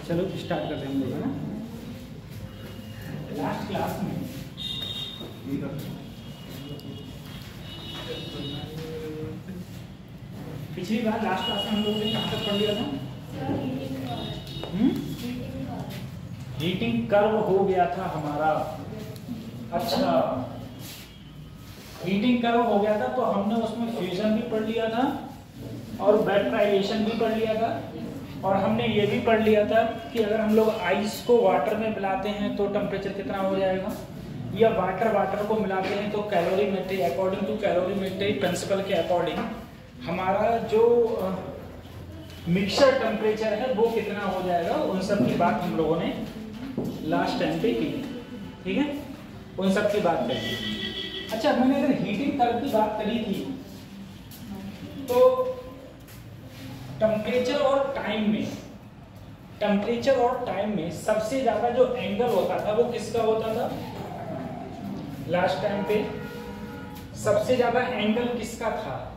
चलो स्टार्ट करते हैं हम लोग, है ना। लास्ट क्लास में पिछली बार लास्ट क्लास में हम लोगों ने कहाँ तक पढ़ लिया था? हीटिंग कर्व हो गया था हमारा। अच्छा, हीटिंग कर्व हो गया था तो हमने उसमें फ्यूजन भी पढ़ लिया था और वेपराइजेशन भी पढ़ लिया था, और हमने ये भी पढ़ लिया था कि अगर हम लोग आइस को वाटर में मिलाते हैं तो टेम्परेचर कितना हो जाएगा, या वाटर को मिलाते हैं तो calorimetry, according to calorimetry principle के अकॉर्डिंग हमारा जो मिक्सचर टेम्परेचर है वो कितना हो जाएगा। उन सब की बात हम लोगों ने लास्ट टाइम पे की, ठीक है, उन सब की बात करी। अच्छा, मैंने अगर हीटिंग कर्व की बात करी थी तो टेम्परेचर और टाइम में सबसे ज्यादा जो एंगल होता था वो किसका होता था? लास्ट टाइम पे सबसे ज्यादा एंगल किसका था?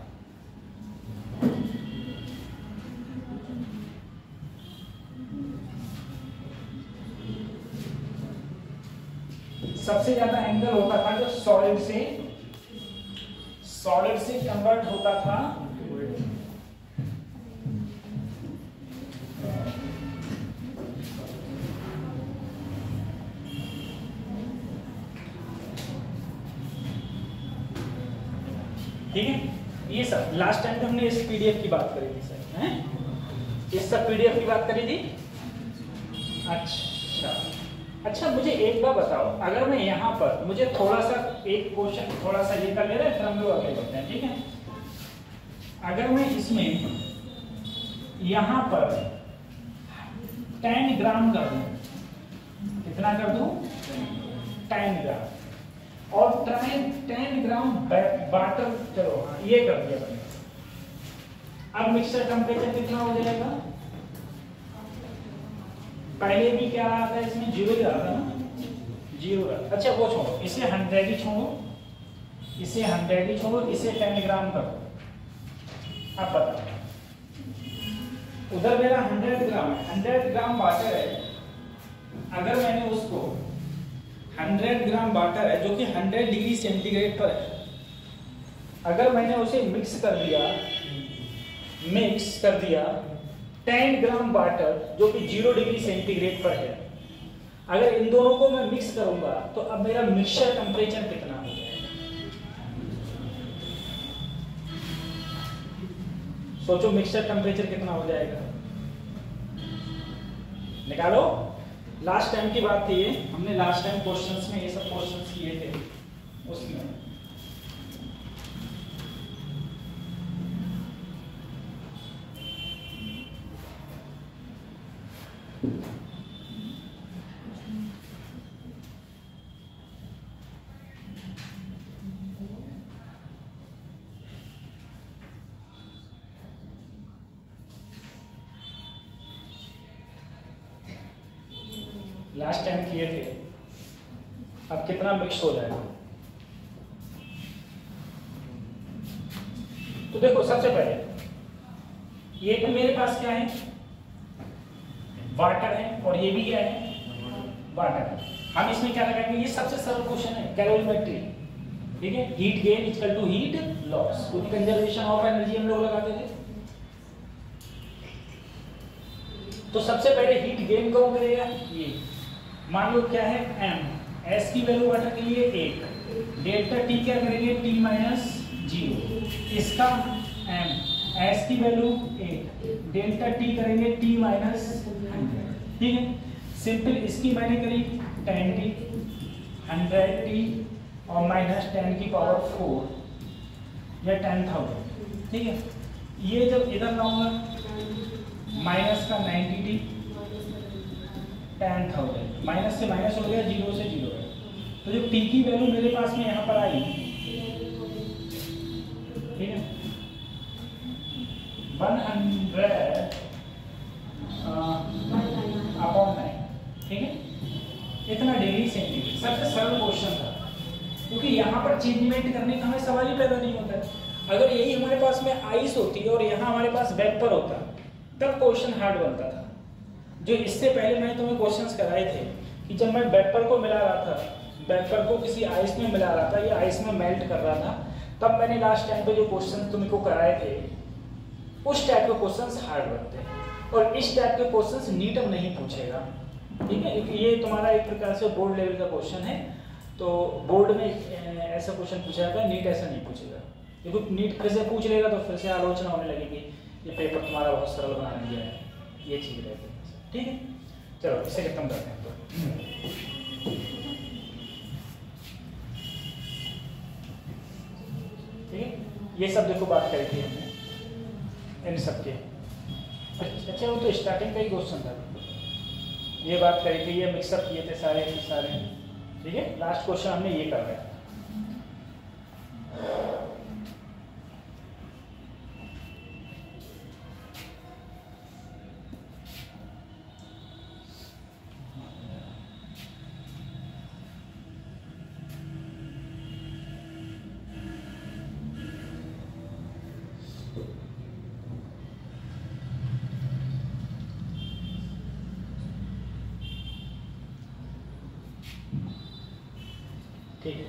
सबसे ज्यादा एंगल होता था जो सॉलिड से कन्वर्ट होता था ठीक है। ये सब लास्ट टाइम तो हमने इस पीडीएफ की बात करी थी सर, हैं? इस सब पीडीएफ की बात करी थी। अच्छा, मुझे एक बार बताओ, अगर मैं यहाँ पर मुझे थोड़ा सा एक क्वेश्चन थोड़ा सा ये कर ले रहे हैं, फिर हम लोग आगे बढ़ते हैं, ठीक है। अगर मैं इसमें यहाँ पर 10 ग्राम कर दूं, कितना कर दूं? 10 ग्राम, और 10 ग्राम वाटर, चलो हाँ ये कर दिया मैंने। अब मिक्सचर टेम्परेचर कितना हो जाएगा? पहले भी क्या रहा था इसमें? 0 ही रहा था ना, 0 रहा। अच्छा वो छोड़ो, इसे 100 ही छोड़ो, इसे 10 ग्राम करो। अब बताओ, उधर मेरा 100 ग्राम है, 100 ग्राम वाटर है। अगर मैंने उसको 100 ग्राम वाटर है जो कि 100 डिग्री सेंटीग्रेड पर है, अगर मैंने उसे मिक्स कर दिया 10 ग्राम वाटर जो कि 0 डिग्री सेंटीग्रेड पर है, अगर इन दोनों को मैं मिक्स करूंगा तो अब मेरा मिक्सचर टेम्परेचर कितना हो जाएगा? सोचो मिक्सचर टेम्परेचर कितना हो जाएगा, निकालो। लास्ट टाइम की बात थी ये, हमने लास्ट टाइम क्वेश्चंस में ये सब क्वेश्चंस किए थे उसमें। लास्ट टाइम किए थे, अब कितना मिक्स हो जाएगा? तो देखो सबसे पहले ये भी मेरे पास क्या है, वाटर है, और ये भी क्या है, वाटर है। हम इसमें क्या लगाएंगे, ये सबसे सरल क्वेश्चन है, कैलोरीमेट्री, ठीक है। Heat gain equal to heat loss, क्योंकि कंजर्वेशन ऑफ एनर्जी हम लोग लगाते थे। तो सबसे पहले हीट गेन कौन करेगा, ये मान लो क्या है m, s की वैल्यू वाटर के लिए 1, डेल्टा t क्या करेंगे, t माइनस 0, इसका m, s की वैल्यू 1, डेल्टा t करेंगे t माइनस 100, ठीक है। सिंपल इसकी मैंने करी 10t, 100t और माइनस 10 की पावर 4 या 10,000, ठीक है। ये जब इधर लाऊंगा माइनस का 90t, 10,000, माइनस से माइनस हो गया, 0 से 0 है। तो जो t की वैल्यू मेरे पास में यहाँ पर आई, ठीक है, 100 अपॉन 9, ठीक है, इतना डिग्री सेंटीग्रेड। सबसे सरल क्वेश्चन था, क्योंकि यहाँ पर चेंजमेंट करने का हमें सवाल ही पैदा नहीं होता है। अगर यही हमारे पास में आइस होती और यहाँ हमारे पास वेपर होता, तब क्वेश्चन हार्ड बनता था। जो इससे पहले मैंने तुम्हें क्वेश्चंस कराए थे कि जब मैं वेपर को मिला रहा था, वेपर को किसी आइस में मिला रहा था या आइस में मेल्ट कर रहा था, तब मैंने लास्ट टाइम पे जो क्वेश्चन तुमको कराए थे, उस टाइप के क्वेश्चंस हार्ड बनते हैं। और इस टाइप के क्वेश्चंस नीट अब नहीं पूछेगा, ठीक है, क्योंकि ये तुम्हारा एक प्रकार से बोर्ड लेवल का क्वेश्चन है। तो बोर्ड में ऐसा क्वेश्चन पूछा जाता है, नीट ऐसा नहीं पूछेगा, क्योंकि नीट फिर से पूछ लेगा तो फिर से आलोचना होने लगेगी, ये पेपर तुम्हारा बहुत सरल बना दिया है, ये चीज़ रहेगी, ठीक है। चलो इसे खत्म करते हैं। तो ठीक है, ये सब देखो बात करी थी हमने इन सब के। अच्छा वो तो स्टार्टिंग का ही क्वेश्चन था, ये बात करी थी, ये मिक्सअप किए थे सारे के सारे, ठीक है। लास्ट क्वेश्चन हमने ये कर रहे हैं। ठीक है,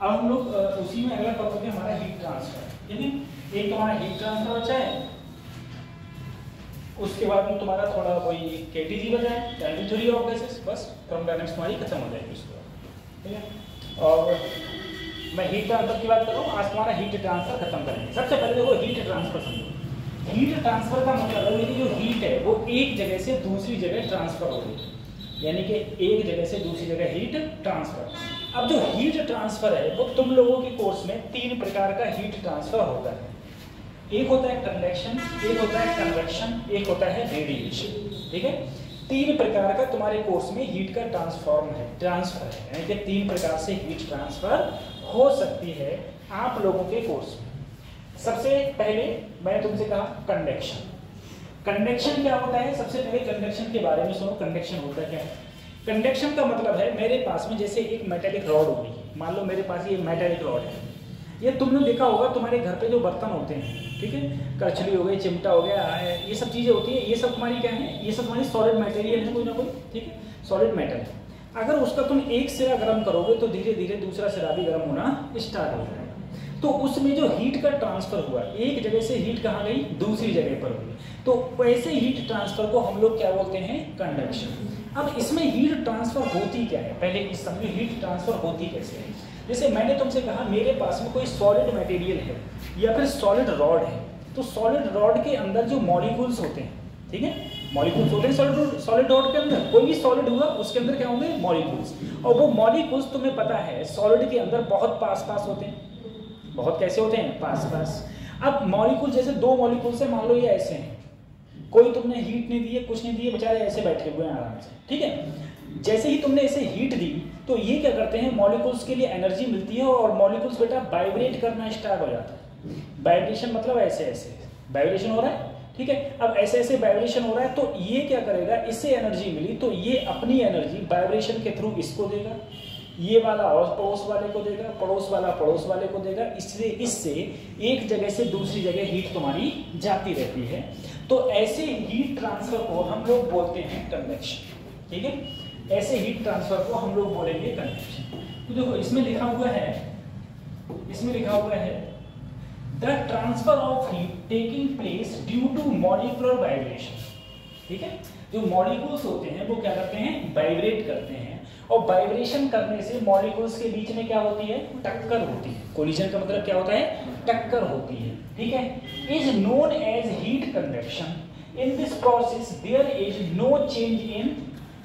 अब हम लोग उसी में अगला टॉपिक है हमारा हीट ट्रांसफर, ठीक है। एक तुम्हारा हीट ट्रांसफर बचा है, उसके बाद में तुम्हारा थोड़ा वही केटीजी बचा है, केल्विन थ्योरी ऑफ गैसेस, बस थर्मोडायनामिक्स तुम्हारी खत्म हो जाएगी उसके बाद, ठीक है। और मैं हीट ट्रांसफर की बात कर रहा हूँ, आज तुम्हारा हीट ट्रांसफर खत्म करेंगे। सबसे पहले देखो हीट ट्रांसफर समझो। हीट ट्रांसफर का मतलब है कि जो हीट है वो एक जगह से दूसरी जगह ट्रांसफर हो रही है, यानी कि एक जगह से दूसरी जगह हीट ट्रांसफर। अब जो हीट ट्रांसफर है वो तुम लोगों के कोर्स में 3 प्रकार का हीट ट्रांसफर होता है। एक होता है कंडक्शन, एक होता है कन्वेक्शन, एक होता है रेडिएशन, ठीक है। 3 प्रकार का तुम्हारे कोर्स में हीट का ट्रांसफर है, यानी कि 3 प्रकार से हीट ट्रांसफर हो सकती है आप लोगों के कोर्स में। सबसे पहले मैंने तुमसे कहा कंडक्शन। कंडक्शन क्या होता है, सबसे पहले कंडक्शन के बारे में सुनो। कंडक्शन होता क्या है? कंडक्शन का मतलब है मेरे पास में जैसे एक मेटेलिक रॉड होगी, मान लो मेरे पास ये मेटेलिक रॉड है। ये तुमने देखा होगा तुम्हारे घर पे जो बर्तन होते हैं, ठीक है, करछली हो गई, चिमटा हो गया, ये सब चीज़ें होती है, ये सब तुम्हारी क्या है, ये सब तुम्हारी सॉलिड मटेरियल है कोई ना कोई, ठीक है, सॉलिड मेटल है। अगर उसका तुम एक सिरा गर्म करोगे तो धीरे धीरे दूसरा सिरा भी गर्म होना स्टार्ट हो जाएगा। तो उसमें जो हीट का ट्रांसफर हुआ, एक जगह से हीट कहाँ गई, दूसरी जगह पर हुई, तो वैसे हीट ट्रांसफर को हम लोग क्या बोलते हैं, कंडक्शन। अब इसमें हीट ट्रांसफर होती क्या है, पहले इस समझो हीट ट्रांसफर होती कैसे है। जैसे मैंने तुमसे कहा मेरे पास में कोई सॉलिड मटेरियल है या फिर सॉलिड रॉड है, तो सॉलिड रॉड के अंदर जो मॉलिक्यूल्स होते हैं, ठीक है, मॉलिक्यूल्स होते हैं सॉलिड रॉड के अंदर, कोई भी सॉलिड हुआ उसके अंदर क्या होंगे, मॉलिक्यूल्स। और वो मॉलिक्यूल्स तुम्हें पता है सॉलिड के अंदर बहुत पास पास होते हैं, बहुत कैसे होते हैं, पास पास। अब मॉलिक्यूल जैसे दो मॉलिक्यूल्स है, मान लो ये ऐसे हैं, कोई तुमने हीट नहीं दी है, कुछ नहीं दी है, बेचारे ऐसे बैठे हुए हैं आराम से, ठीक है। जैसे ही तुमने इसे हीट दी तो ये क्या करते हैं, मॉलिक्यूल्स के लिए एनर्जी मिलती है और मॉलिक्यूल्स बेटा वाइब्रेट करना स्टार्ट हो जाता है। वाइब्रेशन मतलब ऐसे ऐसे वाइब्रेशन हो रहा है, ठीक है। अब ऐसे ऐसे वाइब्रेशन हो रहा है तो ये क्या करेगा, इससे एनर्जी मिली तो ये अपनी एनर्जी वाइब्रेशन के थ्रू इसको देगा, ये वाला और पड़ोस वाले को देगा, पड़ोस वाला पड़ोस वाले को देगा, इससे एक जगह से दूसरी जगह हीट तुम्हारी जाती रहती है। तो ऐसे हीट ट्रांसफर को हम लोग बोलते हैं कन्वेक्शन, ठीक है। ऐसे हीट ट्रांसफर को हम लोग बोलेंगे कन्वेक्शन। तो देखो इसमें लिखा हुआ है, इसमें लिखा हुआ है the transfer of heat taking place due to molecular vibration, ठीक है। जो मॉलिक्यूल्स होते हैं वो क्या करते हैं, वाइब्रेट करते हैं, और वाइब्रेशन करने से मॉलिक्यूल्स के बीच में क्या होती है, टक्कर होती है। कोलिजन का मतलब क्या होता है, टक्कर होती है, ठीक है। Is known as heat convection. In this process there is no change in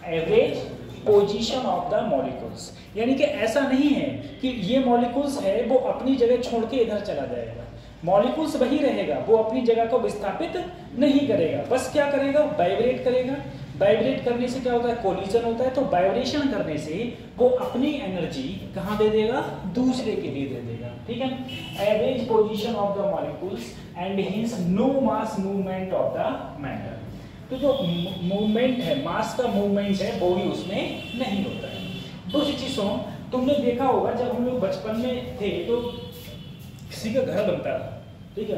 average position of the molecules. यानी कि ऐसा नहीं है कि ये मॉलिक्यूल्स है वो अपनी जगह छोड़ के इधर चला जाएगा, मॉलिक्यूल्स वही रहेगा, वो अपनी जगह को विस्थापित नहीं करेगा, बस क्या करेगा, वाइब्रेट करेगा। वाइब्रेट करने से क्या होता है, कोलिजन होता है, तो वाइब्रेशन करने से वो अपनी एनर्जी कहाँ दे देगा, दूसरे के लिए दे देगा, ठीक है। Average position of the molecules and hence no mass movement of the matter. तो जो मूवमेंट है, मास का मूवमेंट है, वो भी उसमें नहीं होता है। दूसरी चीज तुमने देखा होगा जब हम लोग बचपन में थे तो किसी का घर बनता था, ठीक है,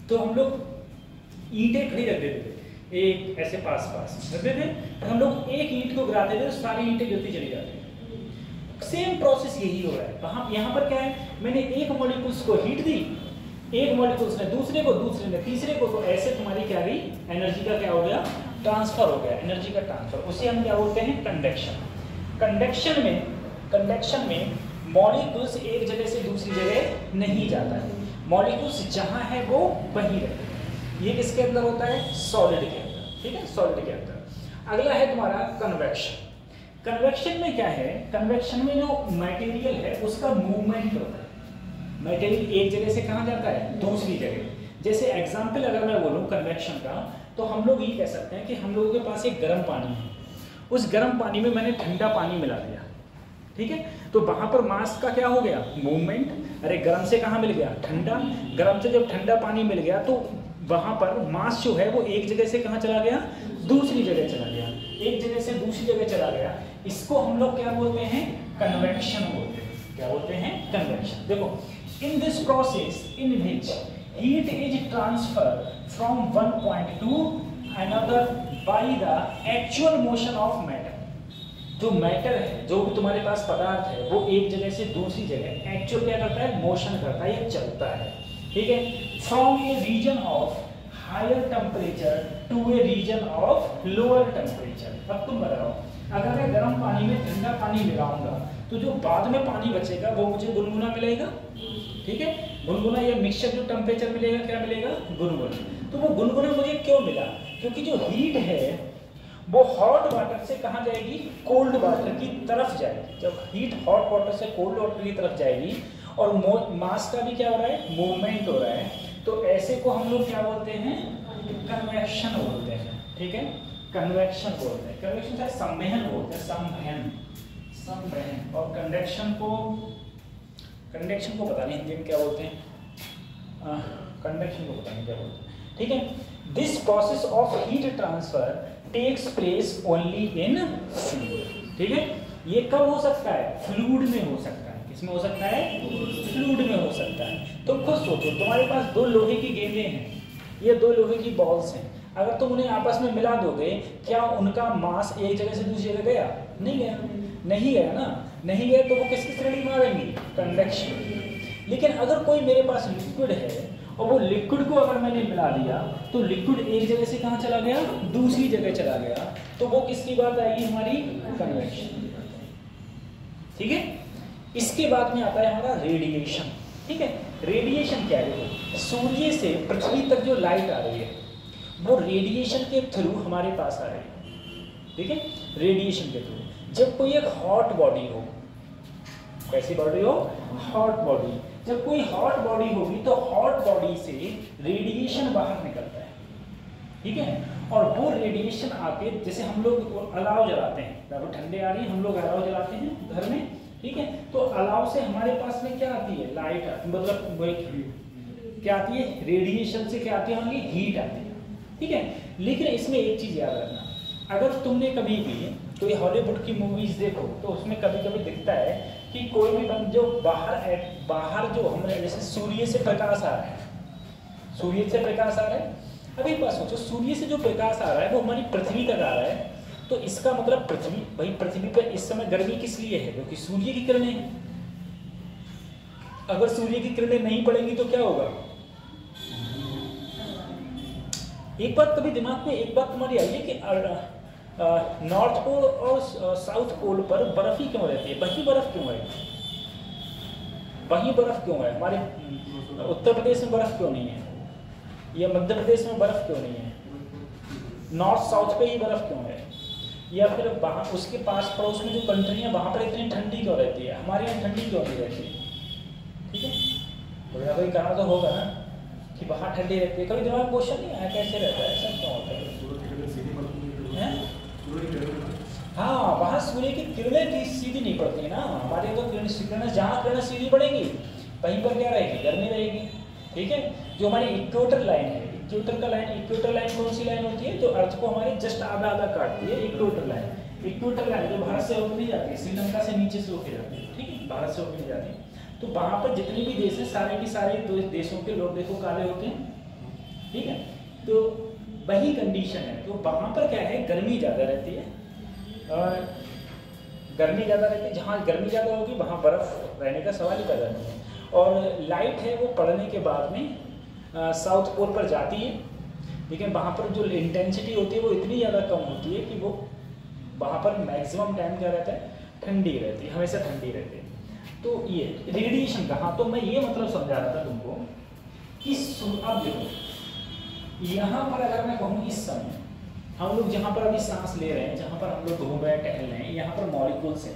तो हम लोग ईंटें खड़ी रख देते थे, एक ऐसे पास पास रखते थे, तो हम लोग एक ईंट को गिराते थे तो सारी ईंटें गिरती चली जाती। सेम प्रोसेस यही हो रहा है कहाँ, यहाँ पर क्या है, मैंने एक मॉलिक्यूल्स को हीट दी, एक मॉलिक्यूल्स ने दूसरे को, दूसरे ने तीसरे को, तो ऐसे तुम्हारी क्या गई, एनर्जी का क्या हो गया, ट्रांसफर हो गया, एनर्जी का ट्रांसफर। उसे हम क्या बोलते हैं, कंडक्शन। कंडक्शन में मॉलिक्यूल्स एक जगह से दूसरी जगह नहीं जाता है, मॉलिक्यूल्स जहाँ है वो वहीं रहते हैं। ये किसके अंदर होता है, सॉलिड के अंदर, ठीक है, सॉलिड के अंदर। अगला है तुम्हारा कन्वेक्शन। कन्वेक्शन में क्या है, कन्वेक्शन में जो मटेरियल है उसका मूवमेंट होता है। मटेरियल एक जगह से कहाँ जाता है, दूसरी जगह। जैसे एग्जाम्पल अगर मैं बोलूँ कन्वेक्शन का, तो हम लोग ये कह सकते हैं कि हम लोगों के पास एक गर्म पानी है, उस गर्म पानी में मैंने ठंडा पानी मिला दिया, ठीक है, तो वहां पर मास का क्या हो गया, मूवमेंट। अरे गर्म से कहाँ मिल गया, ठंडा, गर्म से जब ठंडा पानी मिल गया तो वहां पर मास जो है वो एक जगह से कहाँ चला गया, दूसरी जगह चला गया, एक जगह से दूसरी जगह चला गया। इसको हम लोग क्या बोलते हैं, कन्वेक्शन बोलते हैं। क्या बोलते हैं, कन्वेक्शन। देखो, इन this process in which heat is transfer from one point two another by the actual motion of matter. जो मैटर है, जो भी तुम्हारे पास पदार्थ है, वो एक जगह से दूसरी जगह एक्चुअल क्या करता है, मोशन करता है या चलता है, ठीक है। From a region of higher temperature to a region of lower temperature. अब तुम बताओ, अगर मैं गर्म पानी में ठंडा पानी मिलाऊंगा तो जो बाद में पानी बचेगा वो मुझे गुनगुना मिलेगा, ठीक है, गुनगुना। या मिक्सचर जो टेम्परेचर मिलेगा क्या मिलेगा, गुनगुना। तो वो गुनगुना मुझे क्यों मिला, क्योंकि जो हीट है वो हॉट वाटर से कहाँ जाएगी, कोल्ड वाटर की तरफ जाएगी। जब हीट हॉट वाटर से कोल्ड वाटर की तरफ जाएगी और मास का भी क्या हो रहा है, मूवमेंट हो रहा है, तो ऐसे को हम लोग क्या बोलते हैं, कन्वेक्शन बोलते हैं, ठीक है, कन्वेक्शन बोलते हैं। कन्वेक्शन चाहे संवहन बोलते हैं, संवहन। और कंडक्शन को पता नहीं हिंदी में क्या बोलते हैं, कंडक्शन को पता नहीं क्या बोलते हैं, ठीक है। This process of heat transfer takes place only in fluid, ठीक है। ये कब हो सकता है, फ्लूइड में हो सकता है। किसमें हो सकता है, फ्लूइड में हो सकता है। तो खुद सोचो, तुम्हारे पास दो लोहे की गेंदें हैं, ये दो लोहे की बॉल्स हैं, अगर तुम उन्हें आपस में मिला दोगे, क्या उनका मास एक जगह से दूसरी जगह गया, नहीं गया, नहीं गया ना, नहीं गया, तो वो किसकी श्रेणी में आ जाएंगी, कंडक्शन। लेकिन अगर कोई मेरे पास लिक्विड है और वो लिक्विड को अगर मैंने मिला दिया तो लिक्विड एक जगह से कहाँ चला गया, दूसरी जगह चला गया, तो वो किसकी बात आएगी, हमारी कन्वेक्शन। ठीक है, इसके बाद में आता है हमारा रेडिएशन। ठीक है, रेडिएशन क्या है, सूर्य से पृथ्वी तक जो लाइट आ रही है वो रेडिएशन के थ्रू हमारे पास आ रही है। ठीक है, रेडिएशन के थ्रू। जब कोई एक हॉट बॉडी हो, कैसी बॉडी हो, हॉट बॉडी, जब कोई हॉट बॉडी होगी तो हॉट बॉडी से रेडिएशन बाहर निकलता है। ठीक है, और वो रेडिएशन आके, जैसे हम लोग अलाव जलाते हैं, जब ठंडे आ रही है हम लोग अलाव जलाते हैं घर में। ठीक है, तो अलाव से हमारे पास में क्या आती है, लाइट, मतलब क्या आती है, रेडिएशन से क्या आती है, हमारी हीट आती है। ठीक है, लेकिन इसमें एक चीज याद रखना, अगर तुमने कभी भी कोई हॉलीवुड की मूवीज देखो तो उसमें कभी कभी दिखता है कि कोई भी बंद जो बाहर जो हमारे, जैसे सूर्य से प्रकाश आ रहा है, सूर्य से प्रकाश आ रहा है, अभी बात सोचो, सूर्य से जो प्रकाश आ रहा है वो हमारी पृथ्वी तक आ रहा है, तो इसका मतलब पृथ्वी, भाई पृथ्वी पर इस समय गर्मी किस लिए है, क्योंकि सूर्य की किरणें हैं। अगर सूर्य की किरणें नहीं पड़ेंगी तो क्या होगा, एक बात कभी दिमाग में एक बात तुम्हारी आई है कि नॉर्थ पोल और साउथ पोल पर बर्फ ही क्यों रहती है, वहीं बर्फ क्यों है, वहीं बर्फ क्यों है, हमारे उत्तर प्रदेश में बर्फ क्यों नहीं है, या मध्य प्रदेश में बर्फ क्यों नहीं है, नॉर्थ साउथ पे ही बर्फ क्यों है, या फिर वहाँ उसके पास पड़ोस में जो कंट्री है वहाँ पर इतनी ठंडी क्यों रहती है, हमारे यहाँ ठंडी क्यों नहीं रहती। ठीक है, तो कोई कहा तो होगा ना कि वहाँ ठंडी रहती है, कभी दिमाग क्वेश्चन नहीं आया कैसे रहता है, ऐसा क्यों होता है। हाँ, वहाँ सूर्य की किरणें सीधी नहीं पड़ती है ना, हमारे तो किरणें, जहाँ किरणें सीधी पड़ेगी वहीं पर क्या रहेगी, गर्मी रहेगी। ठीक है, जो हमारी इक्वेटर लाइन है, इक्वेटर लाइन कौन सी लाइन होती है, जो अर्थ को हमारे जस्ट आधा आधा काटती है, इक्वेटर लाइन जो भारत से होकर नहीं जाती है, श्रीलंका से नीचे से होकर जाती है। ठीक है, भारत से होकर नहीं जाती है, तो वहाँ पर जितने भी देश हैं सारे के सारे देशों के लोग देखो काले होते हैं। ठीक है, तो वही कंडीशन है, तो वहाँ पर क्या है, गर्मी ज़्यादा रहती है, और गर्मी ज़्यादा रहती है, जहाँ गर्मी ज़्यादा होगी वहाँ बर्फ़ रहने का सवाल ही पैदा नहीं है। और लाइट है वो पड़ने के बाद में साउथ पोल पर जाती है, लेकिन वहाँ पर जो इंटेंसिटी होती है वो इतनी ज़्यादा कम होती है कि वो वहाँ पर मैक्सिमम टाइम क्या रहता है, ठंडी रहती है, हमेशा ठंडी रहती है। तो ये रेडिएशन का, हाँ, तो मैं ये मतलब समझा रहा था तुमको कि अब देखो यहाँ पर अगर मैं कहूँ इस समय हम लोग जहाँ पर अभी सांस ले रहे हैं, जहाँ पर हम लोग घूम रहे हैं, टहल रहे हैं, यहाँ पर मॉलिक्यूल्स हैं,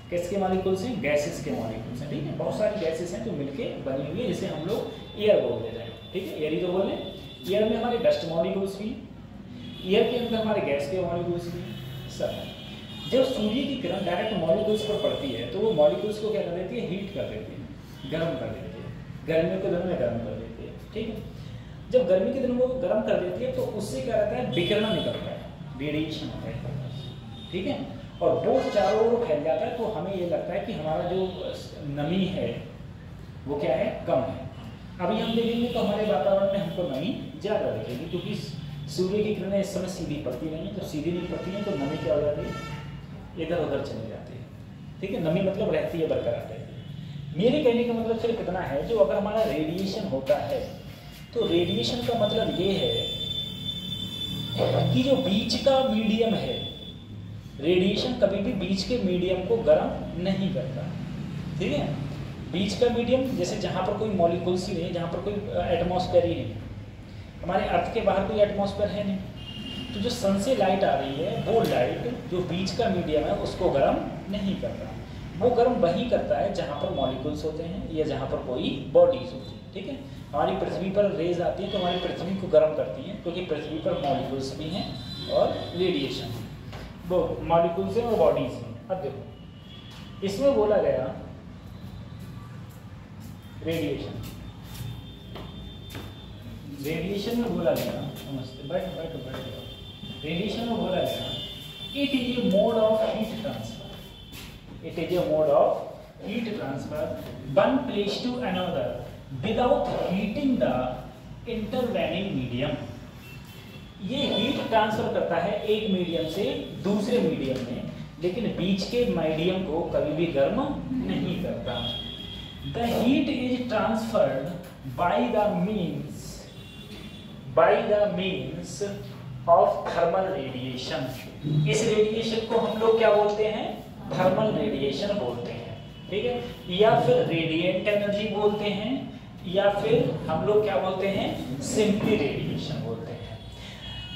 किसके मॉलिक्यूल्स हैं, गैसेस के मॉलिक्यूल्स हैं। ठीक है, बहुत सारी गैसेस हैं जो मिलके बनी हुई है, जिसे हम लोग एयर बोल देते हैं। ठीक है, एयर ही तो बोले, एयर में हमारे डस्ट मॉलिक्यूल्स भी, एयर के अंदर हमारे गैस के मॉलिक्यूल्स भी सब। जब सूर्य की किरण डायरेक्ट मॉलिक्यूल्स पर पड़ती है तो वो मॉलिक्यूल्स को क्या कर देती है, हीट कर देती है, गर्म कर देती है, गर्मियों के दिनों में गर्म कर देती है। ठीक है, जब गर्मी के दिनों में वो गर्म कर देती है तो उससे क्या रहता है, विकिरण निकलता है, रेडिएशन होता है। ठीक है, और वो चारों ओर फैल जाता है, तो हमें ये लगता है कि हमारा जो नमी है वो क्या है, कम है। अभी हम देखेंगे तो हमारे वातावरण में हमको नमी ज़्यादा दिखेगी, क्योंकि सूर्य की किरणें इस समय सीधी पड़ती नहीं है, तो सीधी नहीं पड़ती है तो नमी क्या हो जाती है, इधर उधर चली जाती है। ठीक है, नमी मतलब रहती है, बरकरार रहती है। मेरे कहने का मतलब सिर्फ इतना है, जो अगर हमारा रेडिएशन होता है तो रेडिएशन का मतलब ये है कि जो बीच का मीडियम है, रेडिएशन कभी भी बीच के मीडियम को गर्म नहीं करता। ठीक है, बीच का मीडियम जैसे जहाँ पर कोई मॉलिक्यूल्स ही नहीं, जहाँ पर कोई एटमॉस्फेयर ही नहीं, हमारे अर्थ के बाहर कोई एटमॉस्फेयर है नहीं, तो जो सन से लाइट आ रही है वो लाइट जो बीच का मीडियम है उसको गर्म नहीं करता, वो गर्म वही करता है जहाँ पर मॉलिक्यूल्स होते हैं या जहाँ पर कोई बॉडीज होती है। ठीक है, हमारी पृथ्वी पर रेज आती है तो हमारी पृथ्वी को गर्म करती हैं, क्योंकि पृथ्वी पर मॉलिक्यूल्स भी हैं और रेडिएशन, वो मॉलिक्यूल्स हैं और बॉडीज हैं। अब देखो इसमें बोला गया रेडिएशन में बोला गया, नमस्ते, बैठ रेडिएशन में बोला गया, it is a mode of heat transfer, it is a mode of heat transfer one place to another without heating the intervening medium. ये हीट ट्रांसफर करता है एक मीडियम से दूसरे मीडियम में, लेकिन बीच के मीडियम को कभी भी गर्म नहीं करता। The heat is transferred by the means of thermal radiation. इस रेडिएशन को हम लोग क्या बोलते हैं? थर्मल रेडिएशन बोलते हैं, ठीक है, या फिर रेडिएंट एनर्जी बोलते हैं, या फिर हम लोग क्या बोलते हैं? सिंपली रेडिएशन बोलते हैं।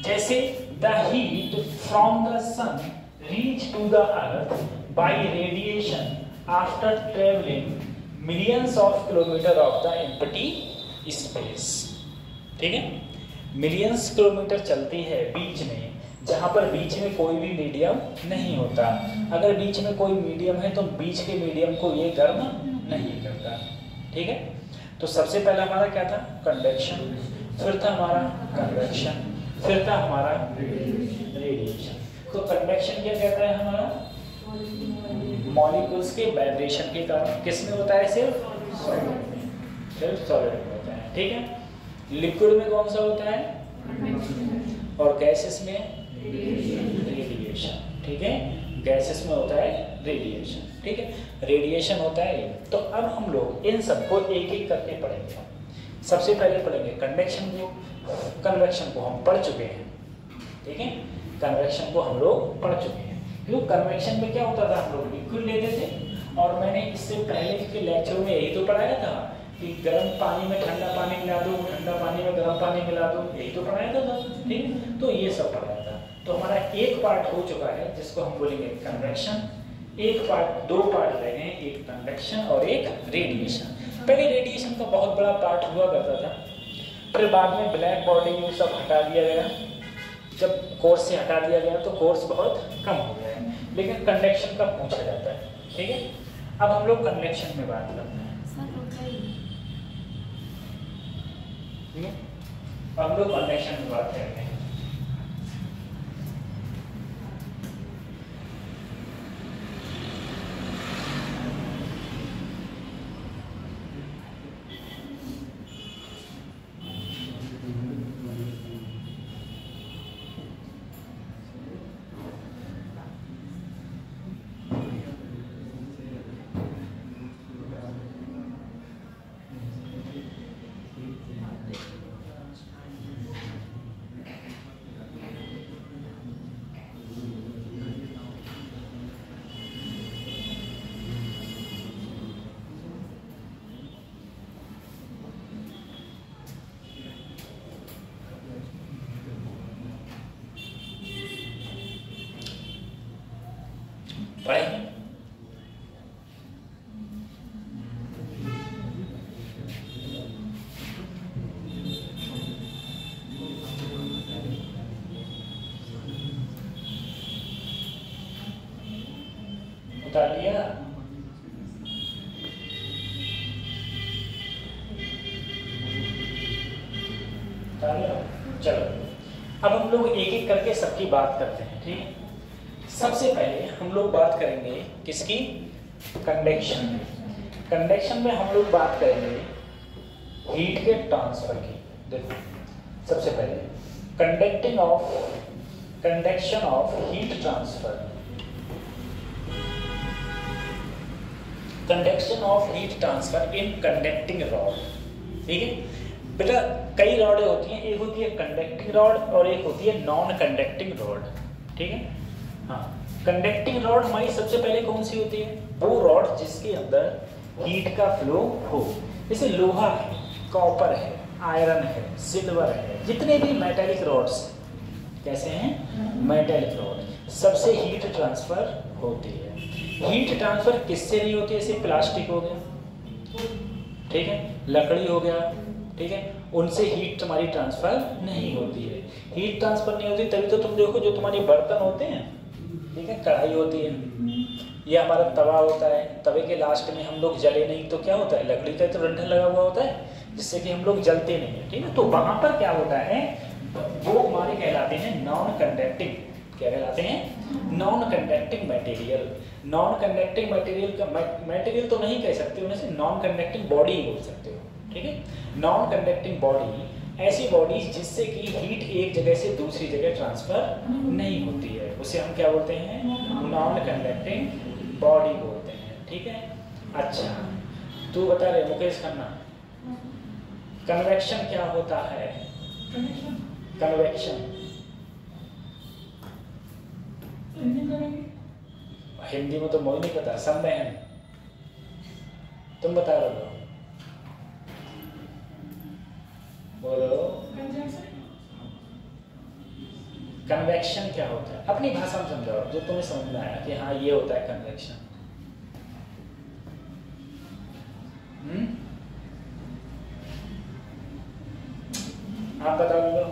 जैसे the heat from the sun reach to the earth by radiation after travelling millions of kilometre of the empty space, ठीक है, मिलियंस किलोमीटर चलती है बीच में, जहां पर बीच में कोई भी मीडियम नहीं होता। अगर बीच में कोई मीडियम है तो बीच के मीडियम को ये गर्म नहीं करता, ठीक है। तो सबसे पहला हमारा क्या था? कंडक्शन, फिर था हमारा कन्वेक्शन, फिर था हमारा रेडिएशन। तो कंडक्शन क्या कहता है? हमारा मॉलिक्यूल्स के वाइब्रेशन के कारण किसमें होता है? सिर्फ सॉलिड में होता है, ठीक है। लिक्विड में कौन सा होता है? और गैसेस में रेडिएशन, ठीक है, गैसेस में होता है रेडिएशन, ठीक है, रेडिएशन होता है ये। तो अब हम लोग इन सबको एक एक करके पढ़ेंगे। सबसे पहले पढ़ेंगे कंडक्शन को, कन्वेक्शन को हम पढ़ चुके हैं, ठीक है, कन्वेक्शन को हम लोग पढ़ चुके हैं। क्योंकि कन्वेक्शन में क्या होता था? हम लोग लिक्विड लेते थे, और मैंने इससे पहले के लेक्चर में यही तो पढ़ाया था कि गर्म पानी में ठंडा पानी मिला दो, ठंडा पानी में गर्म पानी मिला दो, यही तो पढ़ाया था, ठीक है। तो ये सब पढ़ाया था। तो हमारा एक पार्ट हो चुका है जिसको हम बोलेंगे कन्वेक्शन, एक पार्ट, दो पार्ट रह गए, एक कन्वेक्शन और एक रेडिएशन। पहले रेडिएशन का बहुत बड़ा पार्ट हुआ करता था, फिर बाद में ब्लैक बॉडी में सब हटा दिया गया। जब कोर्स से हटा दिया गया तो कोर्स बहुत कम हो गया है, लेकिन कंडक्शन का पूछा जाता है, ठीक है। अब हम लोग कन्वेक्शन में बात करते हैं। हम लोग कन्वेक्शन में बात करते हैं। बता लिया। चलो अब हम लोग एक एक करके सबकी बात करते हैं, ठीक है। सबसे पहले हम लोग बात करेंगे किसकी? कंडक्शन। कंडक्शन में हम लोग बात करेंगे हीट के ट्रांसफर की। देखो सबसे पहले conduction of heat transfer, conduction of heat transfer in conducting rod, ठीक है बेटा। कई रॉडें होती हैं, एक होती है कंडक्टिंग रॉड और एक होती है नॉन कंडक्टिंग रॉड, ठीक है। हाँ, कंडक्टिंग रॉड हमारी सबसे पहले कौन सी होती है? वो रॉड जिसके अंदर हीट का फ्लो हो, जैसे लोहा है, कॉपर है, आयरन है, सिल्वर है, जितने भी मेटेलिक रॉड्स कैसे हैं? मेटेलिक रॉड, सबसे हीट ट्रांसफर होती है। हीट ट्रांसफर किससे नहीं होती है? जैसे प्लास्टिक हो गया, ठीक है, लकड़ी हो गया, ठीक है, उनसे हीट तुम्हारी ट्रांसफर नहीं होती है। हीट ट्रांसफर नहीं होती तभी तो तुम देखो जो तुम्हारे बर्तन होते हैं, ठीक है, कढ़ाई होती है, ये हमारा तवा होता है, तवे के लास्ट में हम लोग जले नहीं तो क्या होता है? लकड़ी का तो डंठल लगा हुआ होता है जिससे कि हम लोग जलते नहीं है, ठीक है। तो वहां पर क्या होता है? वो हमारे कहलाते हैं नॉन कंडक्टिंग। क्या कहलाते हैं? Non conducting material. Non conducting material का मटेरियल तो नहीं कह सकते, उन्हें से नॉन कंडक्टिंग बॉडी बोल सकते हो, ठीक है। नॉन कंडक्टिंग बॉडी ऐसी बॉडी जिससे कि हीट एक जगह से दूसरी जगह ट्रांसफर नहीं होती है, उसे हम क्या बोलते हैं? नॉन कंडक्टिंग बॉडी बोलते हैं, ठीक है। अच्छा, तू बता रहे मुकेश खन्ना, कन्वेक्शन क्या होता है? कन्वेक्शन हिंदी में तो मुझे नहीं पता, संवहन। तुम बता रहे हो, बोलो। कन्वेक्शन क्या होता है? अपनी भाषा में समझाओ जो तुम्हें समझ में आया कि हाँ ये होता है कन्वेक्शन। आप बता दो।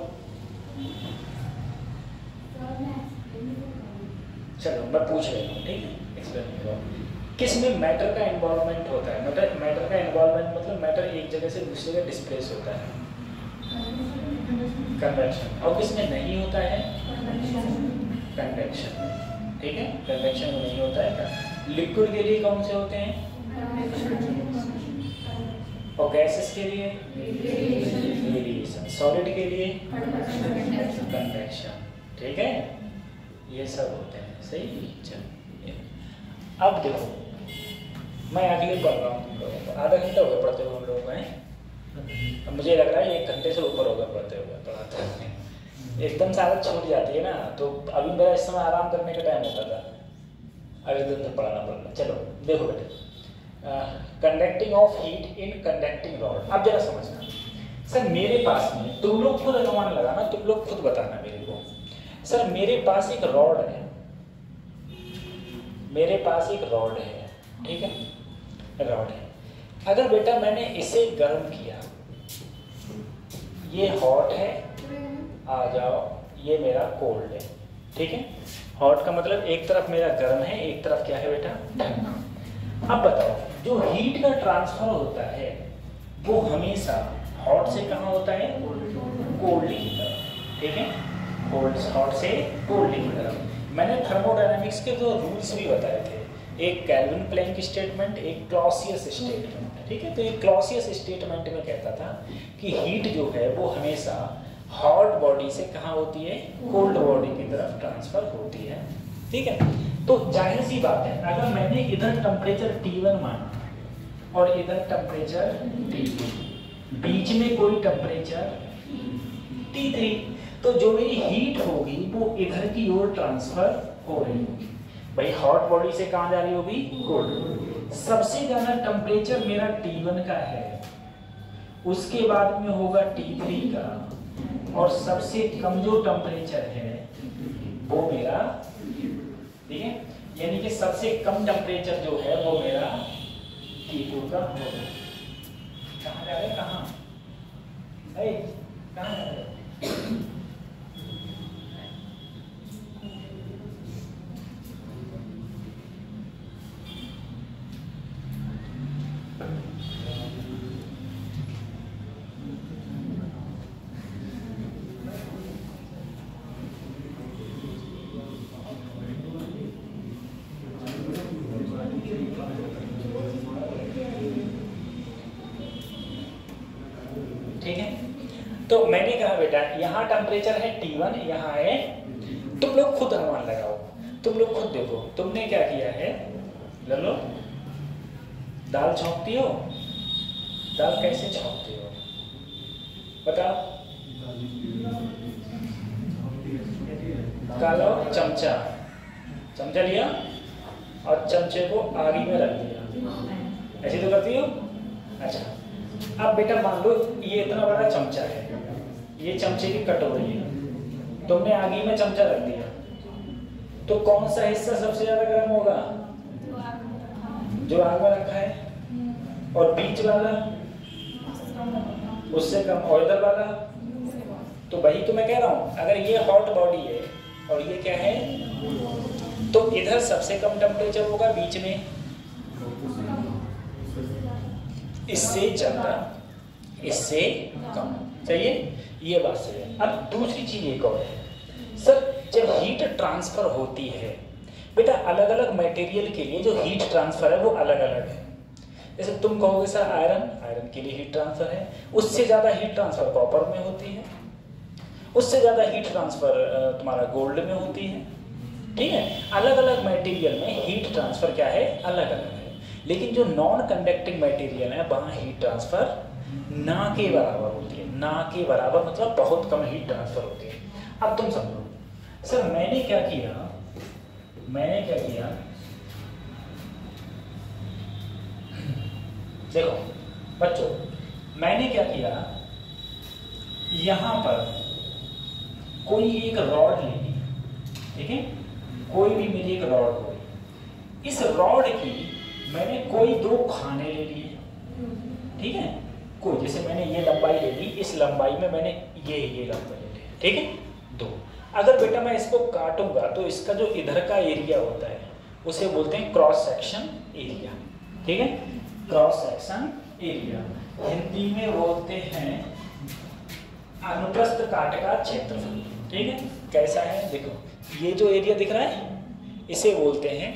चलो मैं पूछ रही हूँ, ठीक है, एक्सप्लेन करो। किसमें मैटर का इन्वॉल्वमेंट होता है? मैटर का इन्वॉल्वमेंट मतलब मैटर एक जगह से दूसरी जगह डिस्प्लेस होता है, कन्वेक्शन। और किसमें नहीं होता है? कन्वेक्शन, ठीक है, कन्वेक्शन में नहीं होता है। लिक्विड के लिए कौन से होते हैं? और गैसेस के लिए वेरिएशन, सॉलिड के लिए कन्वेक्शन, ठीक है, ये सब होते हैं, सही। चलो अब देखो, मैं अगले पढ़ रहा हूँ तुम लोगों को, आधा घंटा हो गया पढ़ते हुए हम लोगों को, अब मुझे लग रहा है 1 घंटे से ऊपर होगा पढ़ते हुए, पढ़ाते हुए एकदम से आदत छूट जाती है ना, तो अभी मेरा इस समय आराम करने का टाइम होता था, अगले दिन तो पढ़ाना पड़ता। चलो देखो बेटे, conducting of heat in conducting rod. अब जरा समझना सर, मेरे पास में, तुम लोग खुद अनुमान लगाना, तुम लोग खुद बताना मेरे को। सर मेरे पास एक रॉड है, मेरे पास एक रॉड है, ठीक है, रॉड है। अगर बेटा मैंने इसे गर्म किया, ये हॉट है, आ जाओ, ये मेरा कोल्ड है, ठीक है। हॉट का मतलब एक तरफ मेरा गर्म है, एक तरफ क्या है बेटा, ठंडा। अब बताओ, जो हीट का ट्रांसफर होता है वो हमेशा हॉट से कहाँ होता है? कोल्ड की तरफ, ठीक है, हॉट से कोल्ड की तरफ। मैंने थर्मोडायनामिक्स के 2 रूल्स भी बताए थे, एक केल्विन प्लैंक स्टेटमेंट, एक क्लॉसियस स्टेटमेंट, ठीक है। तो एक क्लॉसियस स्टेटमेंट में कहता था कि हीट जो है वो हमेशा हॉट बॉडी से कहाँ होती है? कोल्ड बॉडी की तरफ ट्रांसफर होती है, ठीक है। तो जाहिर सी बात है, अगर मैंने इधर टेम्परेचर T1 माना और इधर टेम्परेचर T2, बीच में कोई टेम्परेचर T3, तो जो मेरी हीट होगी वो इधर की ओर ट्रांसफर हो रही होगी। भाई हॉट बॉडी से कहाँ जा रही होगी? कोल्ड। सबसे ज्यादा टेम्परेचर मेरा T1 का है, उसके बाद में होगा T3 का, और सबसे कम जो टेम्परेचर है वो मेरा, ठीक है, यानी कि सबसे कम टेम्परेचर जो है वो मेरा T2 का होगा। कहाँ जा रहे हैं? कहाँ जा रहे हैं? ठीक है, तो मैंने कहा बेटा यहाँ टेम्परेचर है T1, यहाँ है, तुम लोग खुद अनुमान लगाओ, तुम लोग खुद देखो, तुमने क्या किया है, लो दाल छौंकती हो, दाल कैसे छौंकती हो बताओ? कालो चमचा, चमचा लिया और चमचे को आगी में रख दिया, ऐसे तो करती हो। अच्छा, अब बेटा मान लो ये इतना बड़ा चमचा है, ये चमचे की कटोरी है, तुमने आगी में चमचा रख दिया, तो कौन सा हिस्सा सबसे ज्यादा गर्म होगा? जो आग में रखा है। और बीच वाला उससे कम, और इधर वाला, तो वही तो मैं कह रहा हूं, अगर ये हॉट बॉडी है और ये क्या है, तो इधर सबसे कम टेम्परेचर होगा, बीच में इससे ज्यादा, इससे कम, सही है, ये बात सही है। अब दूसरी चीज एक और है सर, जब हीट ट्रांसफर होती है बेटा, अलग अलग मटेरियल के लिए जो हीट ट्रांसफर है वो अलग अलग है। जैसे तुम कहोगे सर आयरन के लिए हीट ट्रांसफर है, उससे ज्यादा हीट ट्रांसफर कॉपर में होती है, उससे ज्यादा हीट ट्रांसफर तुम्हारा गोल्ड में होती है, ठीक है। अलग अलग मटेरियल में हीट ट्रांसफर क्या है, अलग अलग है। लेकिन जो नॉन कंडक्टिंग मटेरियल है वहाँ हीट ट्रांसफर ना के बराबर होती है। ना के बराबर मतलब बहुत कम हीट ट्रांसफर होती है। अब तुम समझो सर मैंने क्या किया, देखो बच्चों मैंने क्या किया, यहाँ पर कोई एक रॉड ले ली, ठीक है, कोई भी मेरी एक रॉड हो, इस रॉड की मैंने कोई दो खाने ले लिए, ठीक है, कोई जैसे मैंने ये लंबाई ले ली, इस लंबाई में मैंने ये लंबाई ले ली, ठीक है, दो। अगर बेटा मैं इसको काटूंगा तो इसका जो इधर का एरिया होता है उसे बोलते हैं क्रॉस सेक्शन एरिया, ठीक है, क्रॉस सेक्शन एरिया हिंदी में बोलते हैं अनुप्रस्थ काट का क्षेत्रफल, ठीक है। कैसा है देखो, ये जो एरिया दिख रहा है इसे बोलते हैं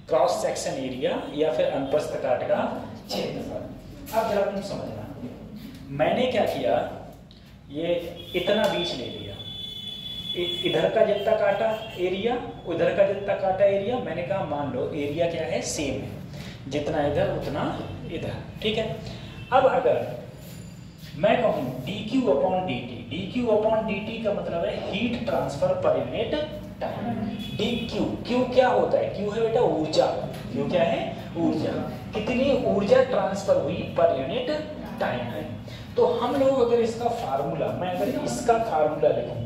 क्रॉस सेक्शन एरिया या फिर अनुप्रस्थ काट का क्षेत्रफल। अब जरा तुम समझना, मैंने क्या किया, ये इतना बीच ले लिया, इधर का जितना काटा एरिया उधर का जितना काटा एरिया, मैंने कहा मान लो एरिया क्या है सेम है, जितना इधर उतना इधर, ठीक है। अब अगर मैं कहूँ dq upon dt, dq upon dt का मतलब है heat transfer per unit time. dq, q क्या होता है, q है बेटा ऊर्जा, q क्या है ऊर्जा, कितनी ऊर्जा ट्रांसफर हुई पर यूनिट टाइम है। तो हम लोग अगर इसका फार्मूला, मैं अगर इसका फार्मूला लिखूं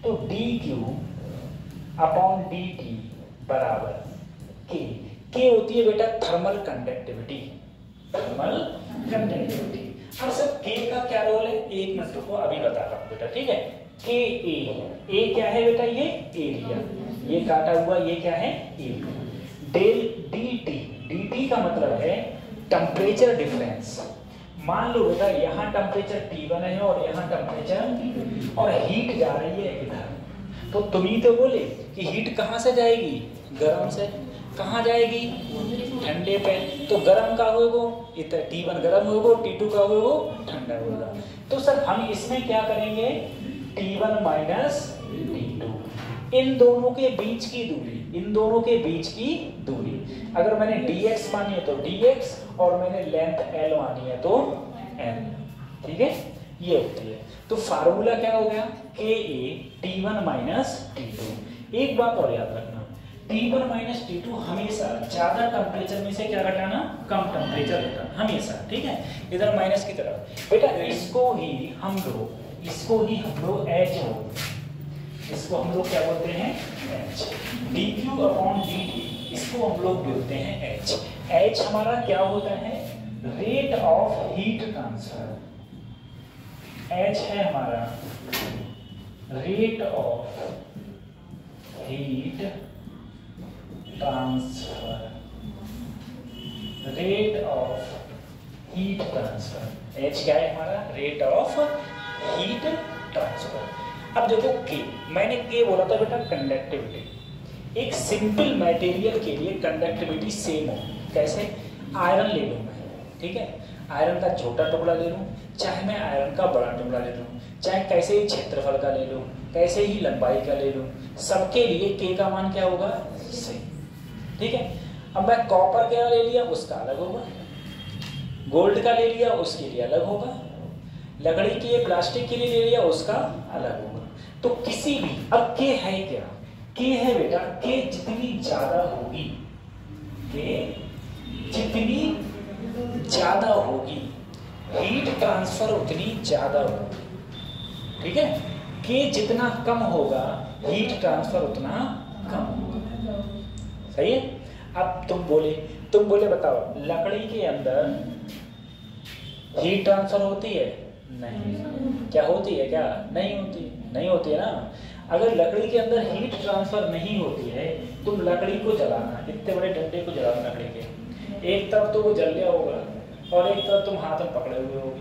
तो dq अपॉन dt बराबर k होती है बेटा थर्मल कंडक्टिविटी, थर्मल कंडक्टिविटी। अब सर k का क्या रोल है, एक मिनट रुको अभी बता रहा हूँ बेटा, ठीक है। a क्या है बेटा, ये एरिया, ये काटा हुआ ये क्या है एरिया। डेल dt का मतलब है टेम्परेचर डिफरेंस। मान लो बेटा यहाँ टेम्परेचर T1 है और यहाँ टेम्परेचर, और हीट जा रही है इधर, तो तुम ही तो बोले कि हीट कहाँ से जाएगी, गर्म से, कहाँ जाएगी ठंडे पे, तो गर्म का होगा इधर T1 गर्म होगा, T2 का होगा ठंडा होगा। तो सर हम इसमें क्या करेंगे, T1 माइनस T2, इन दोनों के बीच की दूरी, इन दोनों के बीच की दूरी, अगर मैंने dx मानी है तो dx और मैंने लेंथ l मानी है तो l, ठीक है, ये होती है। तो फार्मूला क्या हो गया, Ka T1 माइनस T2। एक बात और याद रखना, T1 माइनस T2 हमेशा ज्यादा टेम्परेचर में से क्या घटाना, कम टेम्परेचर घटाना हमेशा, ठीक है, इधर माइनस की तरफ। बेटा इसको ही हम लोग H, इसको हम लोग क्या बोलते हैं H, dq अपॉन dt, इसको हम लोग बोलते हैं H। H हमारा क्या होता है, rate of heat transfer, H है हमारा rate of heat transfer, rate of heat transfer, H क्या है हमारा रेट ऑफ हीट ट्रांसफर। अब देखो K, मैंने K बोला था बेटा कंडक्टिविटी। एक सिंपल मटेरियल के लिए कंडक्टिविटी सेम हो, कैसे, आयरन ले लूँ मैं, ठीक है, आयरन का छोटा टुकड़ा ले लूँ, चाहे मैं आयरन का बड़ा टुकड़ा ले लूँ, चाहे कैसे ही क्षेत्रफल का ले लूँ, कैसे ही लंबाई का ले लूँ, सबके लिए K का मान क्या होगा सेम, ठीक है। अब मैं कॉपर का ले लिया उसका अलग होगा, गोल्ड का ले लिया उसके लिए अलग होगा, लकड़ी के प्लास्टिक के लिए ले लिया उसका अलग होगा। तो किसी भी, अब K है क्या, K है बेटा, K जितनी ज्यादा होगी, K जितनी ज्यादा होगी हीट ट्रांसफर उतनी ज्यादा होगी, ठीक है। K जितना कम होगा हीट ट्रांसफर उतना कम होगा, सही है। अब तुम बोले बताओ लकड़ी के अंदर हीट ट्रांसफर होती है, नहीं, क्या होती है, क्या नहीं होती है ना। अगर लकड़ी के अंदर हीट ट्रांसफर नहीं होती है, तुम लकड़ी को जलाना, इतने बड़े डंडे को जलाना लकड़ी के, एक तरफ तो वो जल गया होगा और एक तरफ तुम हाथ में पकड़े हुए होगे,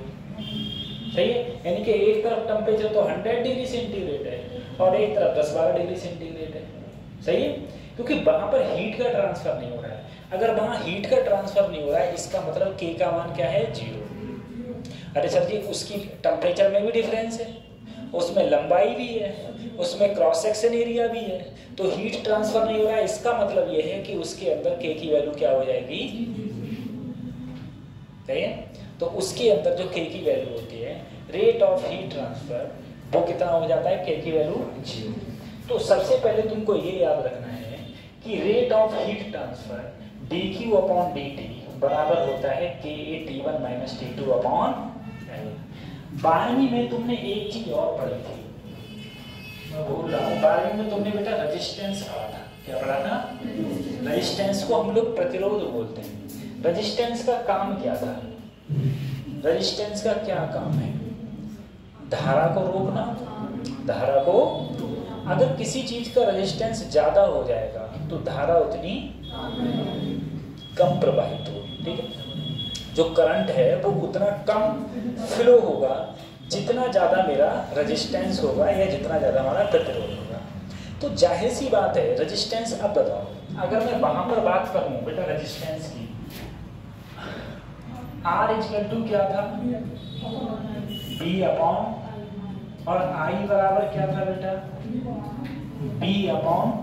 सही है। यानी कि एक तरफ टेम्परेचर तो 100 डिग्री सेंटीग्रेड है और एक तरफ 10-12 डिग्री सेंटीग्रेड है, सही है, क्योंकि वहां पर हीट का ट्रांसफर नहीं हो रहा है। अगर वहां हीट का ट्रांसफर नहीं हो रहा है, इसका मतलब K का मान क्या है, 0। अरे सर जी उसकी टेम्परेचर में भी डिफरेंस है, उसमें लंबाई भी है, उसमें क्रॉस सेक्शन एरिया भी है, तो हीट ट्रांसफर नहीं हो रहा है, इसका मतलब ये है कि उसके अंदर K की वैल्यू क्या हो जाएगी, सही है। तो उसके अंदर जो के की वैल्यू होती है रेट ऑफ हीट ट्रांसफर, वो कितना हो जाता है, के की वैल्यू 0। तो सबसे पहले तुमको ये याद रखना है कि rate of heat transfer dq upon dt बराबर होता है ka T1 minus T2 upon L। 12वीं में तुमने एक चीज और पढ़ी थी, मैं भूल रहा हूँ, 12वीं में तुमने बेटा रेजिस्टेंस पढ़ा था। क्या पढ़ा था? रेजिस्टेंस को हम लोग प्रतिरोध बोलते हैं। रेजिस्टेंस का काम क्या था? रेजिस्टेंस का क्या काम है? धारा को रोकना। धारा को, अगर किसी चीज का रेजिस्टेंस ज्यादा हो जाएगा तो धारा उतनी कम प्रवाहित होगी, ठीक है। जो करंट है वो उतना कम फ्लो होगा जितना ज्यादा मेरा रेजिस्टेंस होगा या जितना ज्यादा हमारा प्रतिरोध होगा। तो जाहिर सी बात है रेजिस्टेंस, अब बताओ, अगर मैं वहां पर बात करूं बेटा रेजिस्टेंस की, R इक्वल टू क्या था, B अपॉन, और I बराबर क्या था बेटा, B अपॉन।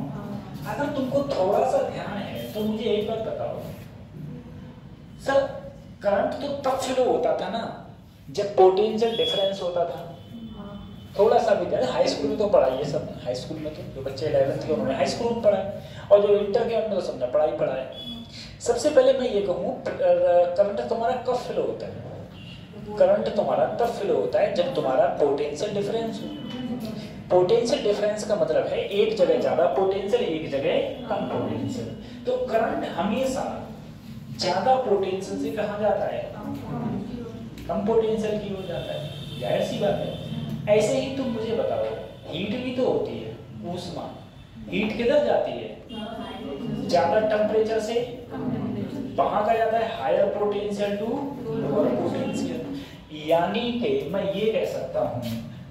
अगर तुमको थोड़ा सा ध्यान है तो मुझे एक बात बताओ सर, करंट तो तब फ्लो होता था ना जब पोटेंशियल डिफरेंस होता था। थोड़ा सा भी ध्यान, हाई स्कूल में तो पढ़ा है सब, हाई स्कूल में तो जो बच्चे 11th के उन्होंने हाई स्कूल में पढ़ा है, और जो इंटर के अंदर तो सबने पढ़ा है। सबसे पहले मैं ये कहूँ, करंट तुम्हारा कब फ्लो होता है? करंट तुम्हारा तब फ्लो होता है जब तुम्हारा पोटेंशियल डिफरेंस हो। पोटेंशियल डिफरेंस का मतलब है एक जगह ज्यादा पोटेंशियल, एक जगह कम पोटेंशियल। तो करंट हमेशा ज्यादा पोटेंशियल से कहाँ जाता है, कम पोटेंशियल की हो जाता है, जाहिर सी बात है। ऐसे ही तुम मुझे बताओ, हीट भी तो होती है, ऊष्मा, हीट किधर जाती है, ज्यादा टेम्परेचर से वहां का जाता है higher potential to lower potential. यानी कि मैं ये कह सकता हूँ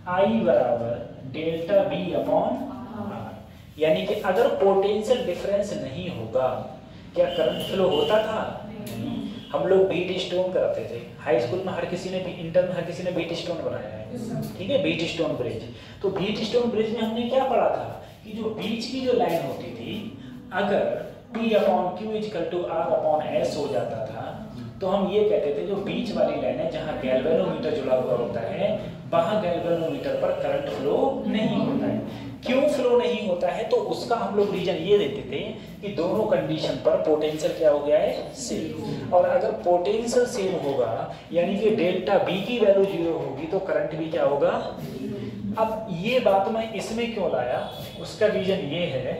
I बराबर डेल्टा B अपॉन R। यानी कि अगर पोटेंशियल डिफरेंस नहीं होगा क्या करंट फ्लो होता था? हम लोग बीट स्टोन कराते थे हाई स्कूल में, हर किसी ने, इंटर में हर किसी ने बीट स्टोन बनाया है, ठीक है, बीट स्टोन ब्रिज। तो बीट स्टोन ब्रिज में हमने क्या पढ़ा था कि जो बीच की जो लाइन होती थी, अगर P upon Q equal to R upon S हो जाता था तो हम ये कहते थे जो बीच वाली लाइन है जहाँ गैल्वेनोमीटर जुड़ा हुआ होता है, वहाँ गैल्वेनोमीटर पर करंट फ्लो नहीं होता है। क्यों फ्लो नहीं होता है? तो उसका हम लोग रीजन ये देते थे कि दोनों कंडीशन पर पोटेंशियल क्या हो गया है, सेम। और अगर पोटेंशियल सेम होगा यानी कि डेल्टा B की वैल्यू 0 होगी तो करंट भी क्या होगा। अब ये बात मैं इसमें क्यों लाया, उसका रीजन ये है